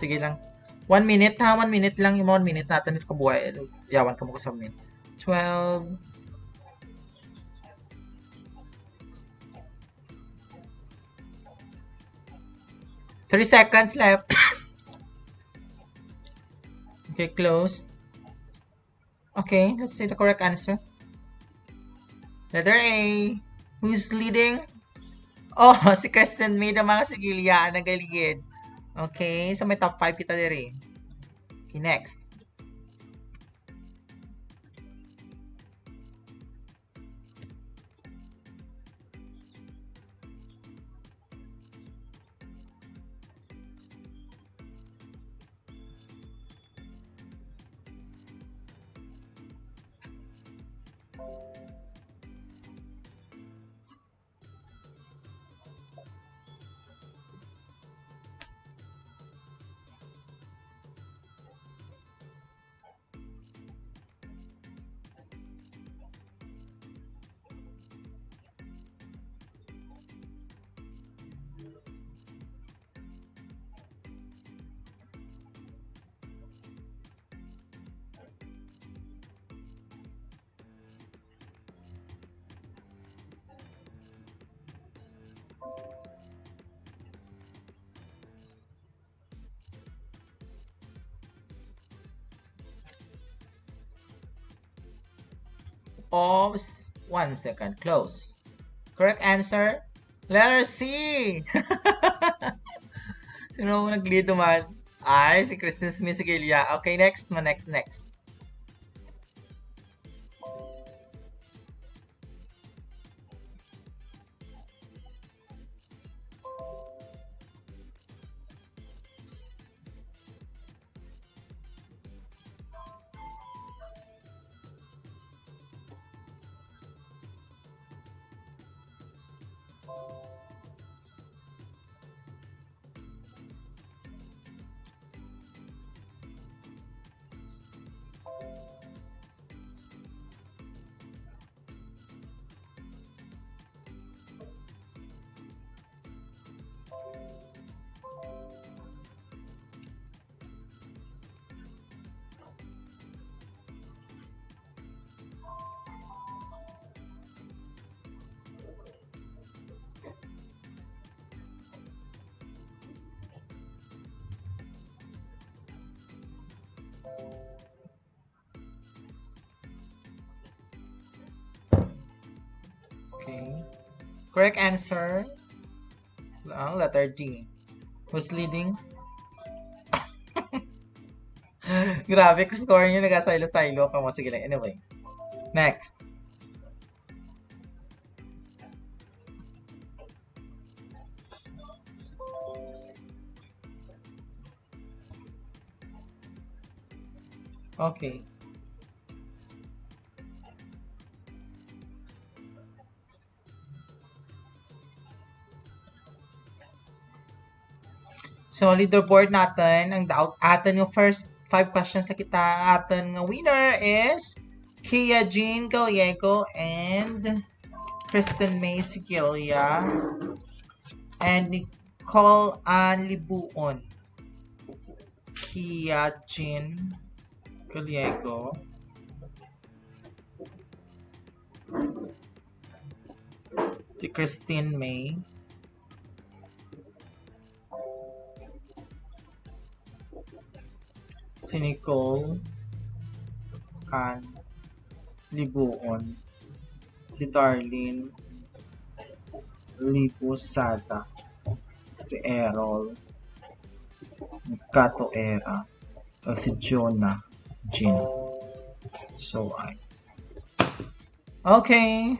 Sige lang. 1 minute ha. 1 minute lang. Yung 1 minute natin ito kabuhay. Yawan ka mo kasubmit. 12. 30 seconds left. Okay, close. Okay, let's see the correct answer. Letter A. Who's leading? Oh, si Kristen May na mga sigilya na galigid. Okay, so may top 5 kita diri. Okay, next. Pause. 1 second. Close. Correct answer? Letter C! Sino nag-lead naman? Ay, si Kristen Smith Sigilya. Okay, next. Next. Okay. Correct answer. Ang letter D. Who's leading? Grabe, score nyo, nag-silo-silo ka mo. Sige lang, anyway. Next. Okay. So, leaderboard natin, ang atin yung first 5 questions na kita, atin nga winner is Kia Jean Gallego and Kristen May Sigilia and Nicole Ann Libuon. Kia Jean Gallego si Christine May si Nicole Ann Libuon, si Darlene Libusada, si Errol Catoera, at si Jonah Jean. So, okay.